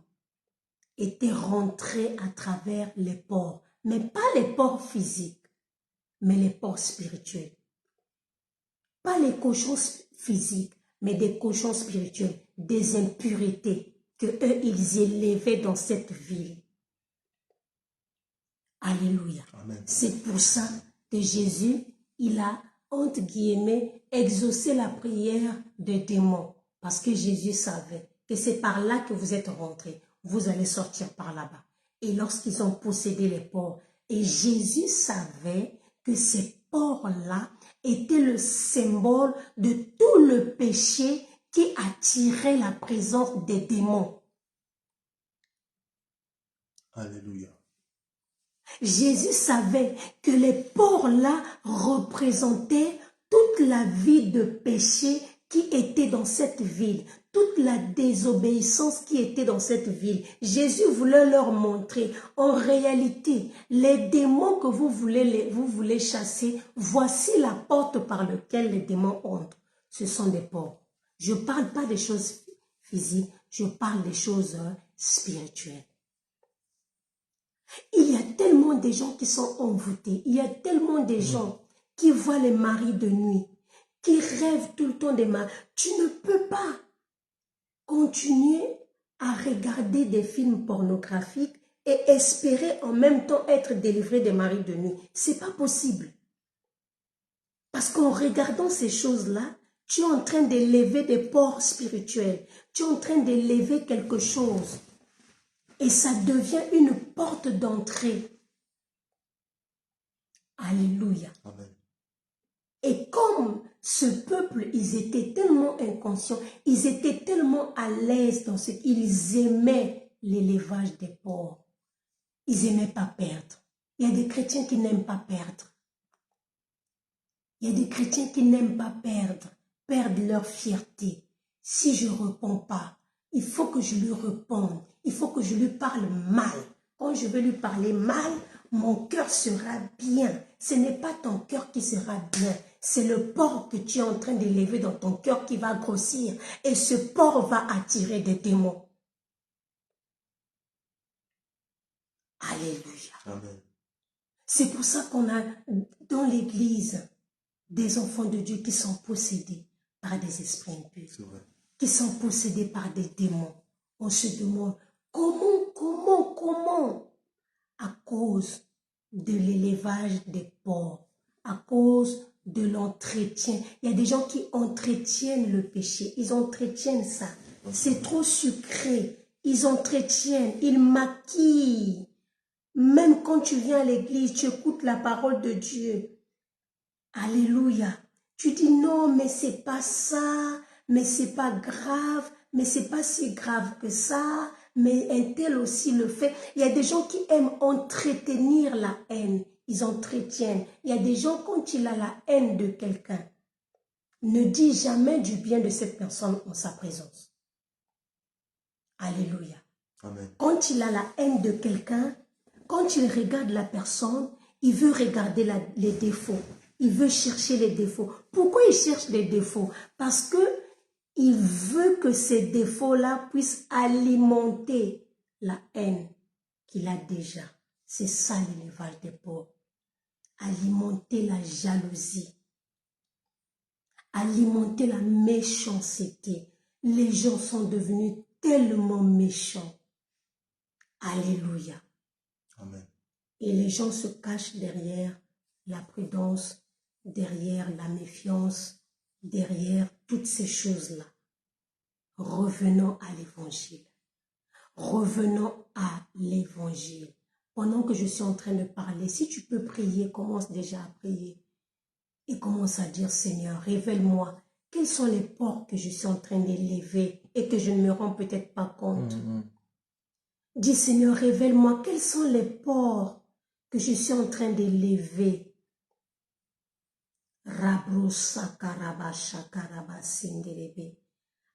était rentré à travers les porcs, mais pas les porcs physiques, mais les porcs spirituels. Pas les cochons physiques, mais des cochons spirituels, des impuretés que eux, ils élevaient dans cette ville. Alléluia. C'est pour ça que Jésus, il a, entre guillemets, exaucé la prière des démons. Parce que Jésus savait que c'est par là que vous êtes rentrés. Vous allez sortir par là-bas. Et lorsqu'ils ont possédé les porcs, et Jésus savait que ces porcs-là étaient le symbole de tout le péché qui attirait la présence des démons. Alléluia. Jésus savait que les porcs-là représentaient toute la vie de péché qui était dans cette ville, toute la désobéissance qui était dans cette ville. Jésus voulait leur montrer, en réalité, les démons que vous voulez chasser, voici la porte par laquelle les démons entrent. Ce sont des porcs. Je ne parle pas des choses physiques, je parle des choses spirituelles. Il y a tellement de gens qui sont envoûtés. Il y a tellement de gens qui voient les maris de nuit, qui rêvent tout le temps des maris. Tu ne peux pas continuer à regarder des films pornographiques et espérer en même temps être délivré des maris de nuit. C'est pas possible. Parce qu'en regardant ces choses-là, tu es en train d'élever des porcs spirituels. Tu es en train d'élever quelque chose. Et ça devient une porte d'entrée. Alléluia. Amen. Et comme Ce peuple, ils étaient tellement inconscients, ils étaient tellement à l'aise dans ce qu'ils aimaient l'élevage des porcs. Ils n'aimaient pas perdre. Il y a des chrétiens qui n'aiment pas perdre. Il y a des chrétiens qui n'aiment pas perdre leur fierté. Si je ne réponds pas, il faut que je lui réponde. Il faut que je lui parle mal. Quand je vais lui parler mal, mon cœur sera bien. Ce n'est pas ton cœur qui sera bien. C'est le porc que tu es en train d'élever dans ton cœur qui va grossir. Et ce porc va attirer des démons. Alléluia. Amen. C'est pour ça qu'on a dans l'église des enfants de Dieu qui sont possédés par des esprits impurs. C'est vrai. Qui sont possédés par des démons. On se demande comment? À cause de l'élevage des porcs, à cause de l'entretien. Il y a des gens qui entretiennent le péché, ils entretiennent ça. C'est trop sucré, ils entretiennent, ils maquillent. Même quand tu viens à l'église, tu écoutes la parole de Dieu. Alléluia. Tu dis non, mais c'est pas ça, mais c'est pas grave, mais c'est pas si grave que ça, mais un tel aussi le fait. Il y a des gens qui aiment entretenir la haine, ils entretiennent. Il y a des gens, quand il a la haine de quelqu'un, ne dit jamais du bien de cette personne en sa présence. Alléluia. Amen. Quand il a la haine de quelqu'un, quand il regarde la personne, il veut regarder les défauts. Il veut chercher les défauts. Pourquoi il cherche les défauts? Parce que il veut que ces défauts-là puissent alimenter la haine qu'il a déjà. C'est ça l'élevage des porcs. Alimenter la jalousie. Alimenter la méchanceté. Les gens sont devenus tellement méchants. Alléluia. Amen. Et les gens se cachent derrière la prudence, derrière la méfiance, derrière toutes ces choses-là. Revenons à l'évangile. Revenons à l'évangile. Pendant que je suis en train de parler, si tu peux prier, commence déjà à prier. Et commence à dire, Seigneur, révèle-moi quels sont les porcs que je suis en train d'élever et que je ne me rends peut-être pas compte. Dis, Seigneur, révèle-moi quels sont les porcs que je suis en train d'élever.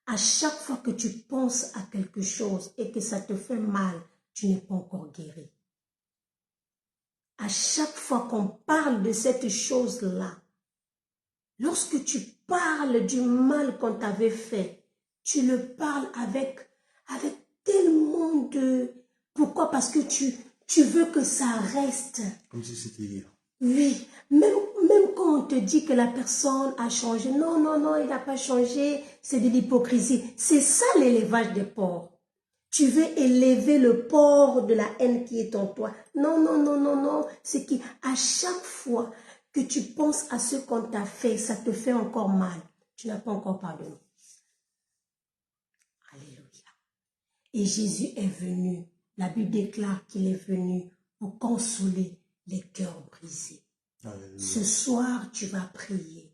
À chaque fois que tu penses à quelque chose et que ça te fait mal, tu n'es pas encore guéri. À chaque fois qu'on parle de cette chose-là, lorsque tu parles du mal qu'on t'avait fait, tu le parles avec tellement de... Pourquoi? Parce que tu veux que ça reste. Comme si c'était hier. Oui, même quand on te dit que la personne a changé, non, il n'a pas changé, c'est de l'hypocrisie. C'est ça l'élevage des porcs. Tu veux élever le porc de la haine qui est en toi. Non, c'est qu'à chaque fois que tu penses à ce qu'on t'a fait, ça te fait encore mal. Tu n'as pas encore pardonné. Alléluia. Et Jésus est venu. La Bible déclare qu'il est venu pour consoler les cœurs brisés. Alléluia. Ce soir, tu vas prier.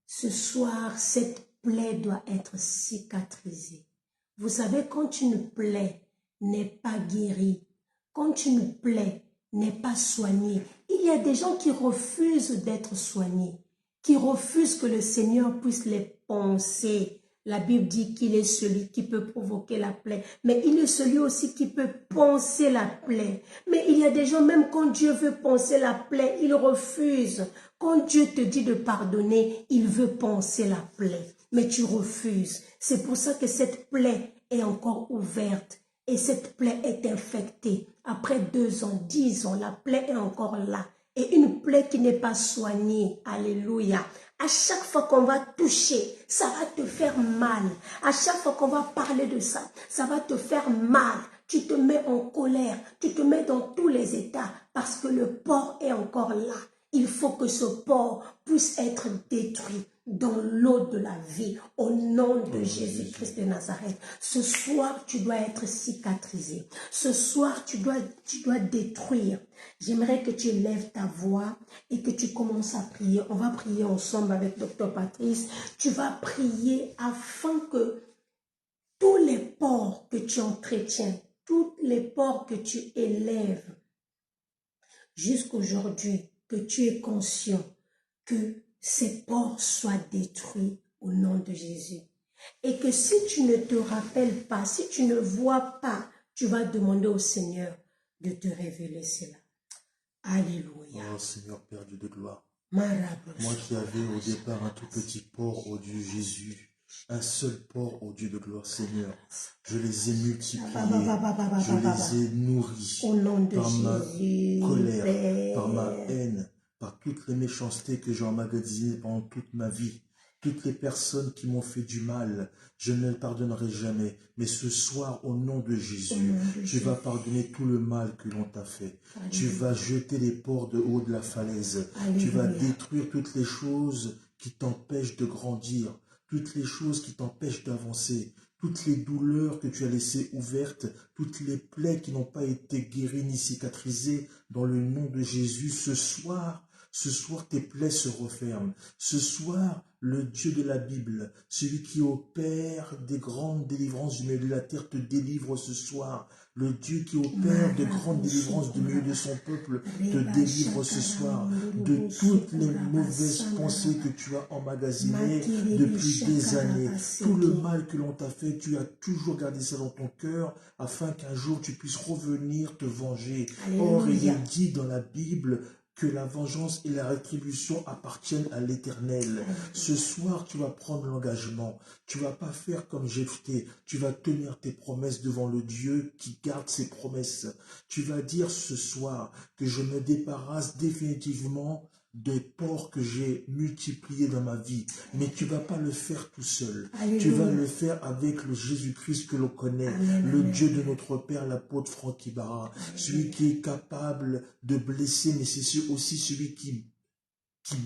Ce soir, cette plaie doit être cicatrisée. Vous savez, quand une plaie n'est pas guérie, quand une plaie n'est pas soignée, il y a des gens qui refusent d'être soignés, qui refusent que le Seigneur puisse les poncer. La Bible dit qu'il est celui qui peut provoquer la plaie, mais il est celui aussi qui peut poncer la plaie. Mais il y a des gens, même quand Dieu veut poncer la plaie, ils refusent. Quand Dieu te dit de pardonner, il veut poncer la plaie, mais tu refuses. C'est pour ça que cette plaie est encore ouverte et cette plaie est infectée. Après 2 ans, 10 ans, la plaie est encore là. Et une plaie qui n'est pas soignée, alléluia. À chaque fois qu'on va toucher, ça va te faire mal. À chaque fois qu'on va parler de ça, ça va te faire mal. Tu te mets en colère, tu te mets dans tous les états parce que le porc est encore là. il faut que ce porc puisse être détruit dans l'eau de la vie, au nom de Jésus-Christ de Nazareth. Ce soir, tu dois être cicatrisé. Ce soir, tu dois détruire. J'aimerais que tu lèves ta voix et que tu commences à prier. On va prier ensemble avec Dr Patrice. Tu vas prier afin que tous les porcs que tu entretiens, tous les porcs que tu élèves jusqu'aujourd'hui, que tu es conscient que ces porcs soient détruits au nom de Jésus. Et que si tu ne te rappelles pas, si tu ne vois pas, tu vas demander au Seigneur de te révéler cela. Alléluia. Oh Seigneur Père Dieu de gloire. Marabout. Moi qui avais au départ un tout petit porc, ô Dieu Jésus, un seul porc, ô Dieu de gloire, Seigneur, je les ai multipliés, je les ai nourris Au nom de par ma Jésus, colère, Père. par ma haine, par toutes les méchancetés que j'ai emmagasinées pendant toute ma vie. Toutes les personnes qui m'ont fait du mal, je ne les pardonnerai jamais. Mais ce soir, au nom de Jésus, tu vas pardonner tout le mal que l'on t'a fait. Alléluia. Tu vas jeter les porcs de haut de la falaise. Alléluia. Tu vas détruire toutes les choses qui t'empêchent de grandir, toutes les choses qui t'empêchent d'avancer, toutes les douleurs que tu as laissées ouvertes, toutes les plaies qui n'ont pas été guéries ni cicatrisées, dans le nom de Jésus. Ce soir, tes plaies se referment. Ce soir, le Dieu de la Bible, celui qui opère des grandes délivrances du milieu de la terre, te délivre ce soir. Le Dieu qui opère de grandes délivrances du milieu de son peuple, te délivre ce soir de toutes les mauvaises pensées que tu as emmagasinées depuis des années. Tout le mal que l'on t'a fait, tu as toujours gardé ça dans ton cœur, afin qu'un jour tu puisses revenir te venger. Or, il est dit dans la Bible que la vengeance et la rétribution appartiennent à l'Éternel. Ce soir, tu vas prendre l'engagement. Tu vas pas faire comme Jephthé. Tu vas tenir tes promesses devant le Dieu qui garde ses promesses. Tu vas dire ce soir que je me débarrasse définitivement des porcs que j'ai multipliés dans ma vie. Mais tu vas pas le faire tout seul. Alléluia. Tu vas le faire avec le Jésus-Christ que l'on connaît. Amen, le amen. Dieu de notre Père, l'apôtre Franck Ibarra. Celui qui est capable de blesser, mais c'est aussi celui qui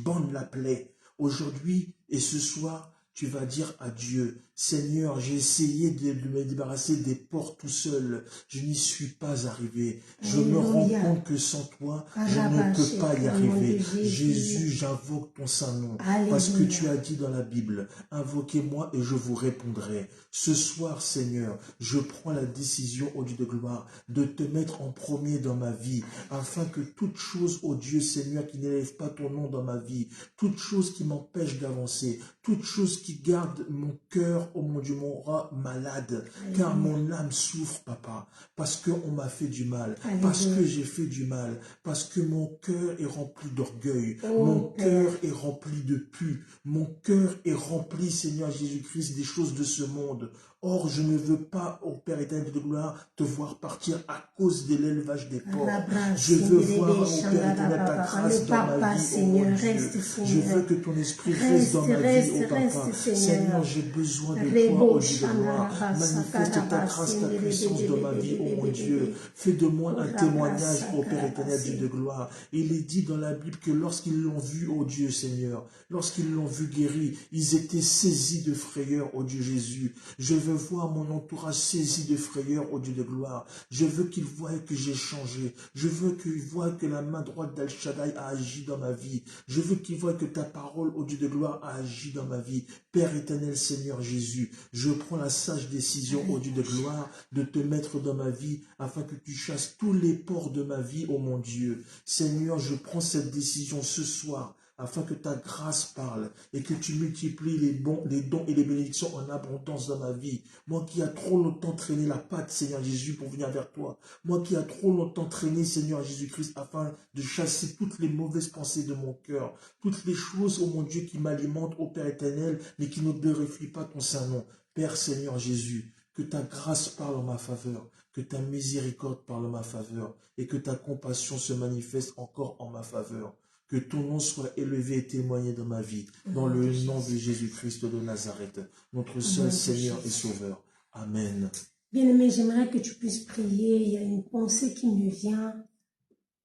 bande la plaie. Aujourd'hui et ce soir, tu vas dire à Dieu, Seigneur, j'ai essayé de me débarrasser des porcs tout seul. Je n'y suis pas arrivé. Je me rends Alléluia. compte que sans toi, je ne peux pas y arriver. Jésus, j'invoque ton saint nom. Parce que Alléluia. tu as dit dans la Bible, invoquez-moi et je vous répondrai. Ce soir, Seigneur, je prends la décision, ô Dieu de gloire, de te mettre en premier dans ma vie, afin que toute chose, ô Dieu Seigneur, qui n'élève pas ton nom dans ma vie, toute chose qui m'empêche d'avancer, toute chose qui garde mon cœur, oh mon Dieu, mon rat malade, car mon âme souffre, papa, parce qu'on m'a fait du mal, parce que j'ai fait du mal, parce que mon cœur est rempli d'orgueil, mon cœur est rempli de pu, mon cœur est rempli, Seigneur Jésus-Christ, des choses de ce monde. Or, je ne veux pas, ô Père éternel de gloire, te voir partir à cause de l'élevage des porcs. Je veux voir, ô Père éternel, ta grâce dans ma vie, ô mon Dieu. Je veux que ton esprit reste dans ma vie, ô Papa. Seigneur, j'ai besoin de toi, ô Dieu de gloire. Manifeste ta grâce, ta puissance dans ma vie, ô mon Dieu. Fais de moi un témoignage, ô Père éternel, Dieu de gloire. Il est dit dans la Bible que lorsqu'ils l'ont vu, ô Dieu Seigneur, lorsqu'ils l'ont vu guéri, ils étaient saisis de frayeur, ô Dieu Jésus. Je veux voir mon entourage saisi de frayeur, ô Dieu de gloire. Je veux qu'il voie que j'ai changé. Je veux qu'il voie que la main droite d'Al Shaddai a agi dans ma vie. Je veux qu'il voie que ta parole, ô Dieu de gloire, a agi dans ma vie. Père éternel, Seigneur Jésus, je prends la sage décision, ô Dieu de gloire, de te mettre dans ma vie, afin que tu chasses tous les porcs de ma vie, ô mon Dieu. Seigneur, je prends cette décision ce soir, afin que ta grâce parle et que tu multiplies les dons et les bénédictions en abondance dans ma vie. Moi qui a trop longtemps traîné la patte, Seigneur Jésus, pour venir vers toi. Moi qui a trop longtemps traîné, Seigneur Jésus-Christ, afin de chasser toutes les mauvaises pensées de mon cœur, toutes les choses, ô mon Dieu, qui m'alimentent, ô Père éternel, mais qui ne glorifient pas ton saint nom. Père Seigneur Jésus, que ta grâce parle en ma faveur, que ta miséricorde parle en ma faveur, et que ta compassion se manifeste encore en ma faveur. Que ton nom soit élevé et témoigné dans ma vie, dans le nom de Jésus-Christ de Nazareth, notre seul Seigneur et Sauveur. Amen. Bien-aimé, j'aimerais que tu puisses prier. Il y a une pensée qui me vient.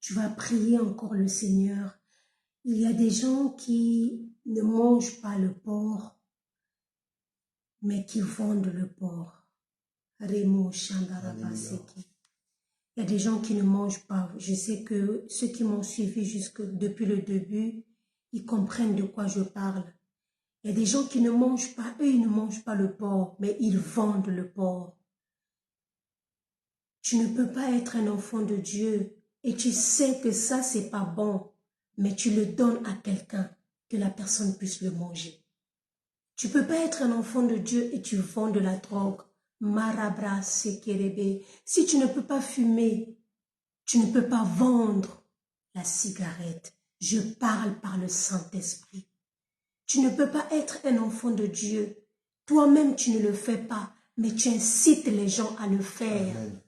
Tu vas prier encore le Seigneur. Il y a des gens qui ne mangent pas le porc, mais qui vendent le porc. Remo Shandarabaseki. Il y a des gens qui ne mangent pas. Je sais que ceux qui m'ont suivi depuis le début, ils comprennent de quoi je parle. Il y a des gens qui ne mangent pas, eux ils ne mangent pas le porc, mais ils vendent le porc. Tu ne peux pas être un enfant de Dieu et tu sais que ça c'est pas bon, mais tu le donnes à quelqu'un, que la personne puisse le manger. Tu ne peux pas être un enfant de Dieu et tu vends de la drogue. Marabra sekerebe. Si tu ne peux pas fumer, tu ne peux pas vendre la cigarette. Je parle par le Saint-Esprit. Tu ne peux pas être un enfant de Dieu. Toi-même, tu ne le fais pas, mais tu incites les gens à le faire. Amen.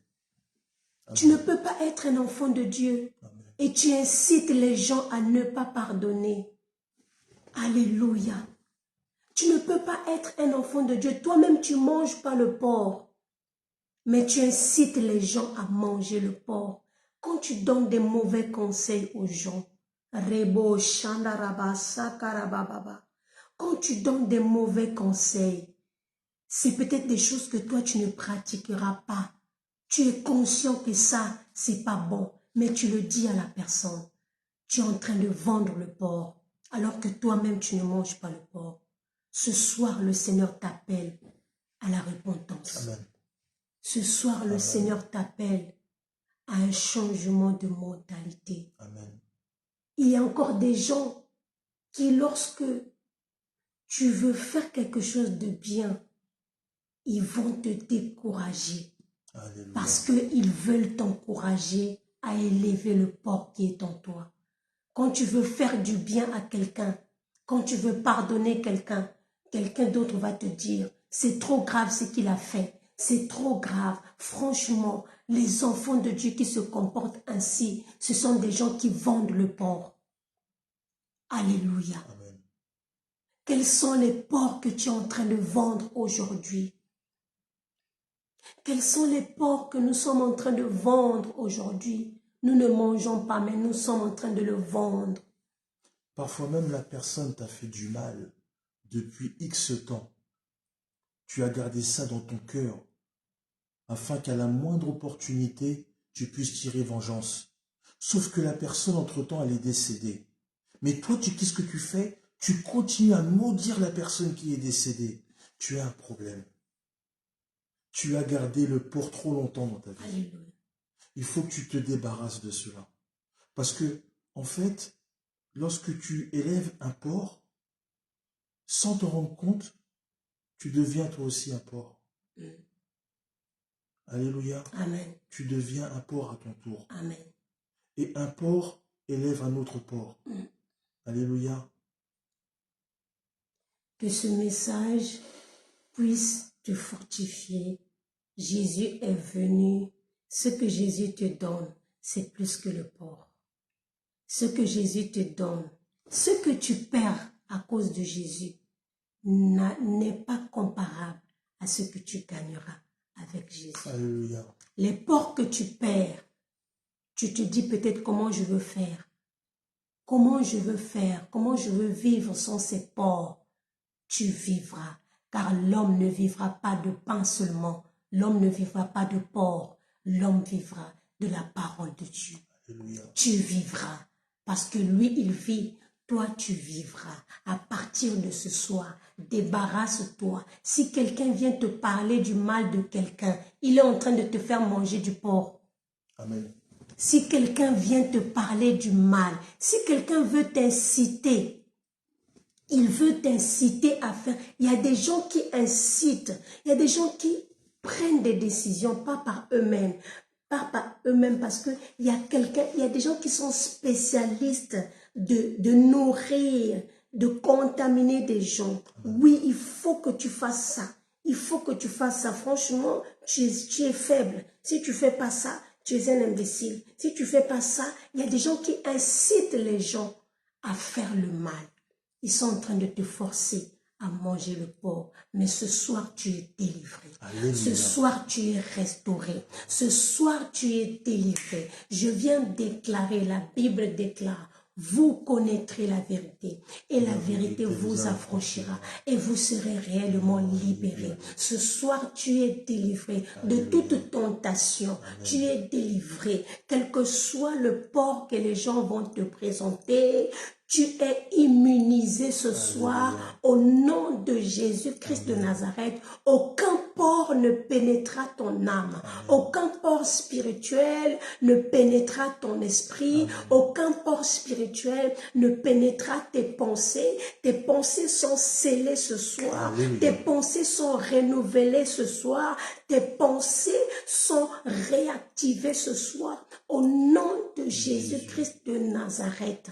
Tu ne peux pas être un enfant de Dieu et tu incites les gens à ne pas pardonner. Alléluia. Tu ne peux pas être un enfant de Dieu. Toi-même, tu ne manges pas le porc, mais tu incites les gens à manger le porc. Quand tu donnes des mauvais conseils aux gens, Rebo Shandaraba Sakarababa, quand tu donnes des mauvais conseils, c'est peut-être des choses que toi, tu ne pratiqueras pas. Tu es conscient que ça, c'est pas bon, mais tu le dis à la personne. Tu es en train de vendre le porc, alors que toi-même, tu ne manges pas le porc. Ce soir, le Seigneur t'appelle à la repentance. Amen. Ce soir, le Seigneur t'appelle à un changement de mentalité. Amen. Il y a encore des gens qui, lorsque tu veux faire quelque chose de bien, ils vont te décourager. Alléluia. Parce qu'ils veulent t'encourager à élever le porc qui est en toi. Quand tu veux faire du bien à quelqu'un, quand tu veux pardonner quelqu'un, quelqu'un d'autre va te dire, c'est trop grave ce qu'il a fait, c'est trop grave. Franchement, les enfants de Dieu qui se comportent ainsi, ce sont des gens qui vendent le porc. Alléluia. Amen. Quels sont les porcs que tu es en train de vendre aujourd'hui? Quels sont les porcs que nous sommes en train de vendre aujourd'hui? Nous ne mangeons pas, mais nous sommes en train de le vendre. Parfois même la personne t'a fait du mal depuis X temps. Tu as gardé ça dans ton cœur afin qu'à la moindre opportunité, tu puisses tirer vengeance. Sauf que la personne, entre-temps, elle est décédée. Mais toi, qu'est-ce que tu fais? Tu continues à maudire la personne qui est décédée. Tu as un problème. Tu as gardé le porc trop longtemps dans ta vie. Alléluia. Il faut que tu te débarrasses de cela. Parce que, en fait, lorsque tu élèves un porc, sans te rendre compte, tu deviens toi aussi un porc. Alléluia. Amen. Tu deviens un porc à ton tour. Amen. Et un porc élève un autre porc. Alléluia. Que ce message puisse te fortifier. Jésus est venu. Ce que Jésus te donne, c'est plus que le porc. Ce que Jésus te donne, ce que tu perds à cause de Jésus, n'est pas comparable à ce que tu gagneras avec Jésus. Alléluia. Les porcs que tu perds, tu te dis peut-être comment je veux faire. Comment je veux faire, comment je veux vivre sans ces porcs. Tu vivras, car l'homme ne vivra pas de pain seulement. L'homme ne vivra pas de porc. L'homme vivra de la parole de Dieu. Alléluia. Tu vivras, parce que lui, il vit. Toi, tu vivras. À partir de ce soir, débarrasse-toi. Si quelqu'un vient te parler du mal de quelqu'un, il est en train de te faire manger du porc. Amen. Si quelqu'un vient te parler du mal, si quelqu'un veut t'inciter, il veut t'inciter à faire. Il y a des gens qui incitent, il y a des gens qui prennent des décisions, pas par eux-mêmes, parce qu'il y a des gens qui sont spécialistes de nourrir, de contaminer des gens. Oui, il faut que tu fasses ça. Il faut que tu fasses ça. Franchement, tu es faible. Si tu ne fais pas ça, tu es un imbécile. Si tu ne fais pas ça, il y a des gens qui incitent les gens à faire le mal. Ils sont en train de te forcer à manger le porc. Mais ce soir, tu es délivré. Alléluia. Ce soir, tu es restauré. Ce soir, tu es délivré. Je viens déclarer, la Bible déclare, vous connaîtrez la vérité et la vérité vous vous affranchira et vous serez réellement libérés. Ce soir, tu es délivré de toute tentation. Tu es délivré, quel que soit le port que les gens vont te présenter. Tu es immunisé ce soir au nom de Jésus-Christ de Nazareth. Aucun port ne pénétrera ton âme. Aucun port spirituel ne pénétrera ton esprit. Aucun port spirituel ne pénétrera tes pensées. Tes pensées sont scellées ce soir. Tes pensées sont renouvelées ce soir. Tes pensées sont réactivées ce soir. Au nom de Jésus-Christ de Nazareth.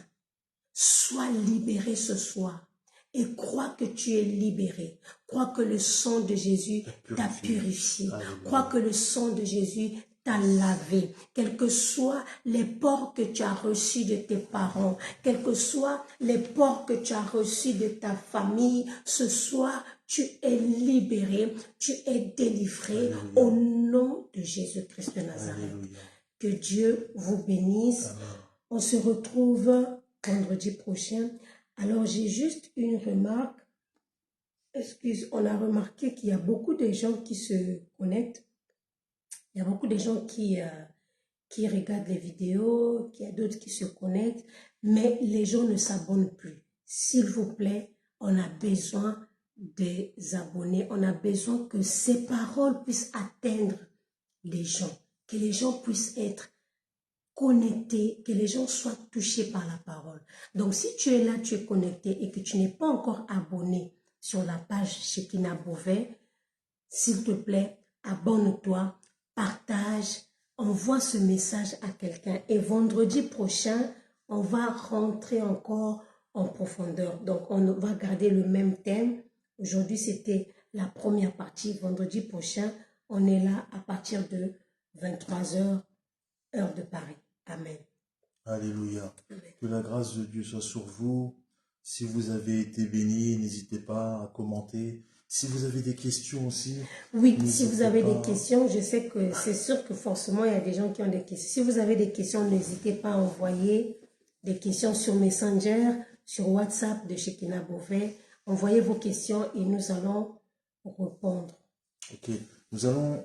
Sois libéré ce soir et crois que tu es libéré. Crois que le sang de Jésus t'a purifié. Crois que le sang de Jésus t'a lavé. Quels que soient les ports que tu as reçus de tes parents, quels que soient les ports que tu as reçus de ta famille, ce soir, tu es libéré, tu es délivré au nom de Jésus-Christ de Nazareth. Que Dieu vous bénisse. On se retrouve vendredi prochain. Alors, j'ai juste une remarque. On a remarqué qu'il y a beaucoup de gens qui se connectent. Il y a beaucoup de gens qui regardent les vidéos, il y a d'autres qui se connectent, mais les gens ne s'abonnent plus. S'il vous plaît, on a besoin des abonnés. On a besoin que ces paroles puissent atteindre les gens, que les gens puissent être connectés, que les gens soient touchés par la parole. Donc, si tu es là, tu es connecté et que tu n'es pas encore abonné sur la page Shekinah Beauvais, s'il te plaît, abonne-toi, partage, envoie ce message à quelqu'un. Et vendredi prochain, on va rentrer encore en profondeur. Donc, on va garder le même thème. Aujourd'hui, c'était la première partie. Vendredi prochain, on est là à partir de 23h, heure de Paris. Amen. Alléluia. Que la grâce de Dieu soit sur vous. Si vous avez été bénis, n'hésitez pas à commenter. Si vous avez des questions aussi. Oui, si vous avez des questions, je sais que c'est sûr que forcément, il y a des gens qui ont des questions. Si vous avez des questions, n'hésitez pas à envoyer des questions sur Messenger, sur WhatsApp de Shekinah Beauvais. Envoyez vos questions et nous allons répondre. Ok. Nous allons...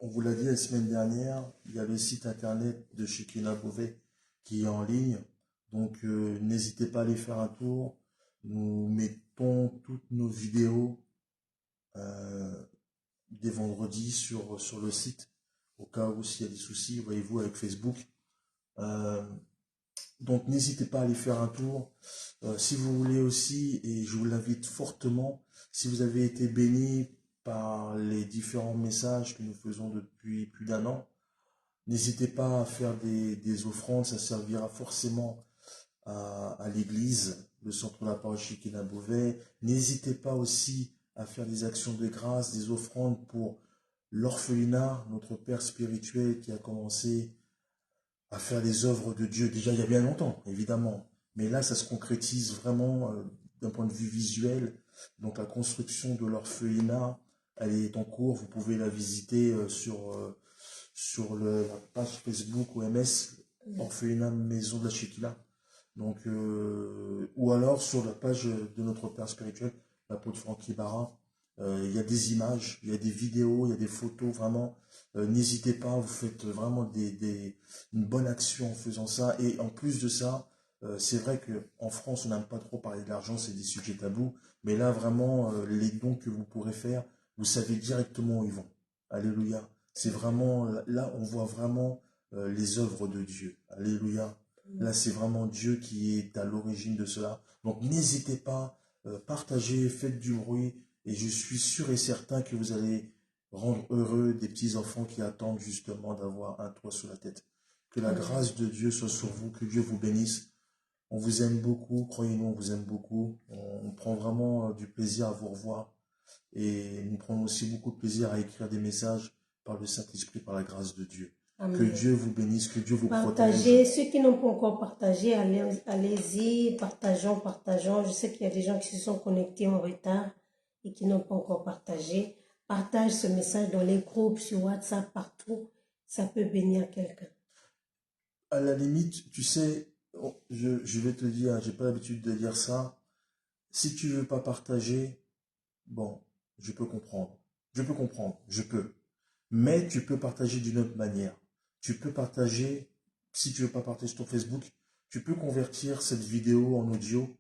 on vous l'a dit la semaine dernière, il y a le site internet de Shekinah Beauvais qui est en ligne. Donc, n'hésitez pas à aller faire un tour. Nous mettons toutes nos vidéos des vendredis sur le site. Au cas où s'il y a des soucis, voyez-vous, avec Facebook. Donc, n'hésitez pas à aller faire un tour. Si vous voulez aussi, et je vous l'invite fortement, si vous avez été béni par les différents messages que nous faisons depuis plus d'1 an. N'hésitez pas à faire des offrandes, ça servira forcément à l'église, le centre de la parole Shekinah Beauvais. N'hésitez pas aussi à faire des actions de grâce, des offrandes pour l'orphelinat, notre Père spirituel qui a commencé à faire des œuvres de Dieu, déjà il y a bien longtemps, évidemment. Mais là, ça se concrétise vraiment d'un point de vue visuel. Donc la construction de l'orphelinat, elle est en cours. Vous pouvez la visiter sur la page Facebook OMS, Orphelinat Maison de la Shekinah. Donc, ou alors sur la page de notre Père spirituel, l'apôtre Francky Barra. Il y a des images, il y a des vidéos, il y a des photos, vraiment. N'hésitez pas, vous faites vraiment une bonne action en faisant ça. Et en plus de ça, c'est vrai qu'en France, on n'aime pas trop parler de l'argent, c'est des sujets tabous. Mais là, vraiment, les dons que vous pourrez faire, vous savez directement où ils vont. Alléluia. C'est vraiment, là, on voit vraiment les œuvres de Dieu. Alléluia. Là, c'est vraiment Dieu qui est à l'origine de cela. Donc, n'hésitez pas, partagez, faites du bruit. Et je suis sûr et certain que vous allez rendre heureux des petits-enfants qui attendent justement d'avoir un toit sur la tête. Que la grâce de Dieu soit sur vous, que Dieu vous bénisse. On vous aime beaucoup, croyez-nous, on vous aime beaucoup. On prend vraiment du plaisir à vous revoir. Et nous prenons aussi beaucoup de plaisir à écrire des messages par le Saint-Esprit, par la grâce de Dieu. Amen. Que Dieu vous bénisse, que Dieu vous partagez. protège. Ceux qui n'ont pas encore partagé, allez-y, partageons. Je sais qu'il y a des gens qui se sont connectés en retard et qui n'ont pas encore partagé. Partage ce message dans les groupes, sur WhatsApp, partout. Ça peut bénir quelqu'un. À la limite, tu sais, je vais te dire, j'ai pas l'habitude de dire ça. Si tu veux pas partager, bon, je peux comprendre. Je peux. Mais tu peux partager d'une autre manière. Tu peux partager, si tu veux pas partager sur Facebook, tu peux convertir cette vidéo en audio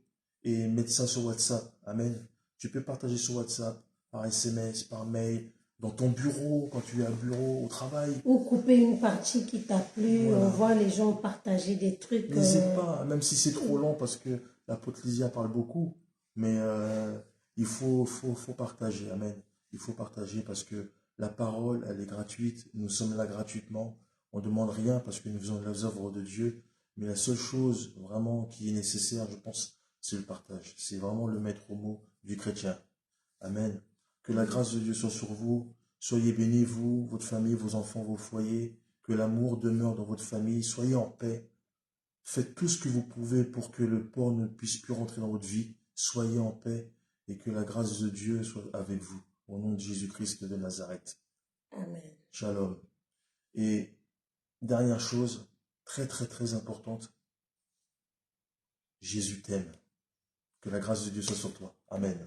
et mettre ça sur WhatsApp. Amen. Tu peux partager sur WhatsApp, par SMS, par mail, dans ton bureau, quand tu es à bureau, au travail. Ou couper une partie qui t'a plu, Voilà. on voit les gens partager des trucs. N'hésite pas, même si c'est trop long, parce que l'apôtre Lysia parle beaucoup, mais il faut partager, amen. Il faut partager parce que la parole, elle est gratuite, nous sommes là gratuitement, on ne demande rien parce que nous faisons les œuvres de Dieu, mais la seule chose vraiment qui est nécessaire, je pense, c'est le partage. C'est vraiment le maître mot du chrétien. Amen. Que la grâce de Dieu soit sur vous, soyez bénis, vous, votre famille, vos enfants, vos foyers, que l'amour demeure dans votre famille, soyez en paix. Faites tout ce que vous pouvez pour que le porc ne puisse plus rentrer dans votre vie. Soyez en paix et que la grâce de Dieu soit avec vous. Au nom de Jésus-Christ de Nazareth. Amen. Shalom. Et dernière chose, très très très importante, Jésus t'aime. Que la grâce de Dieu soit sur toi. Amen.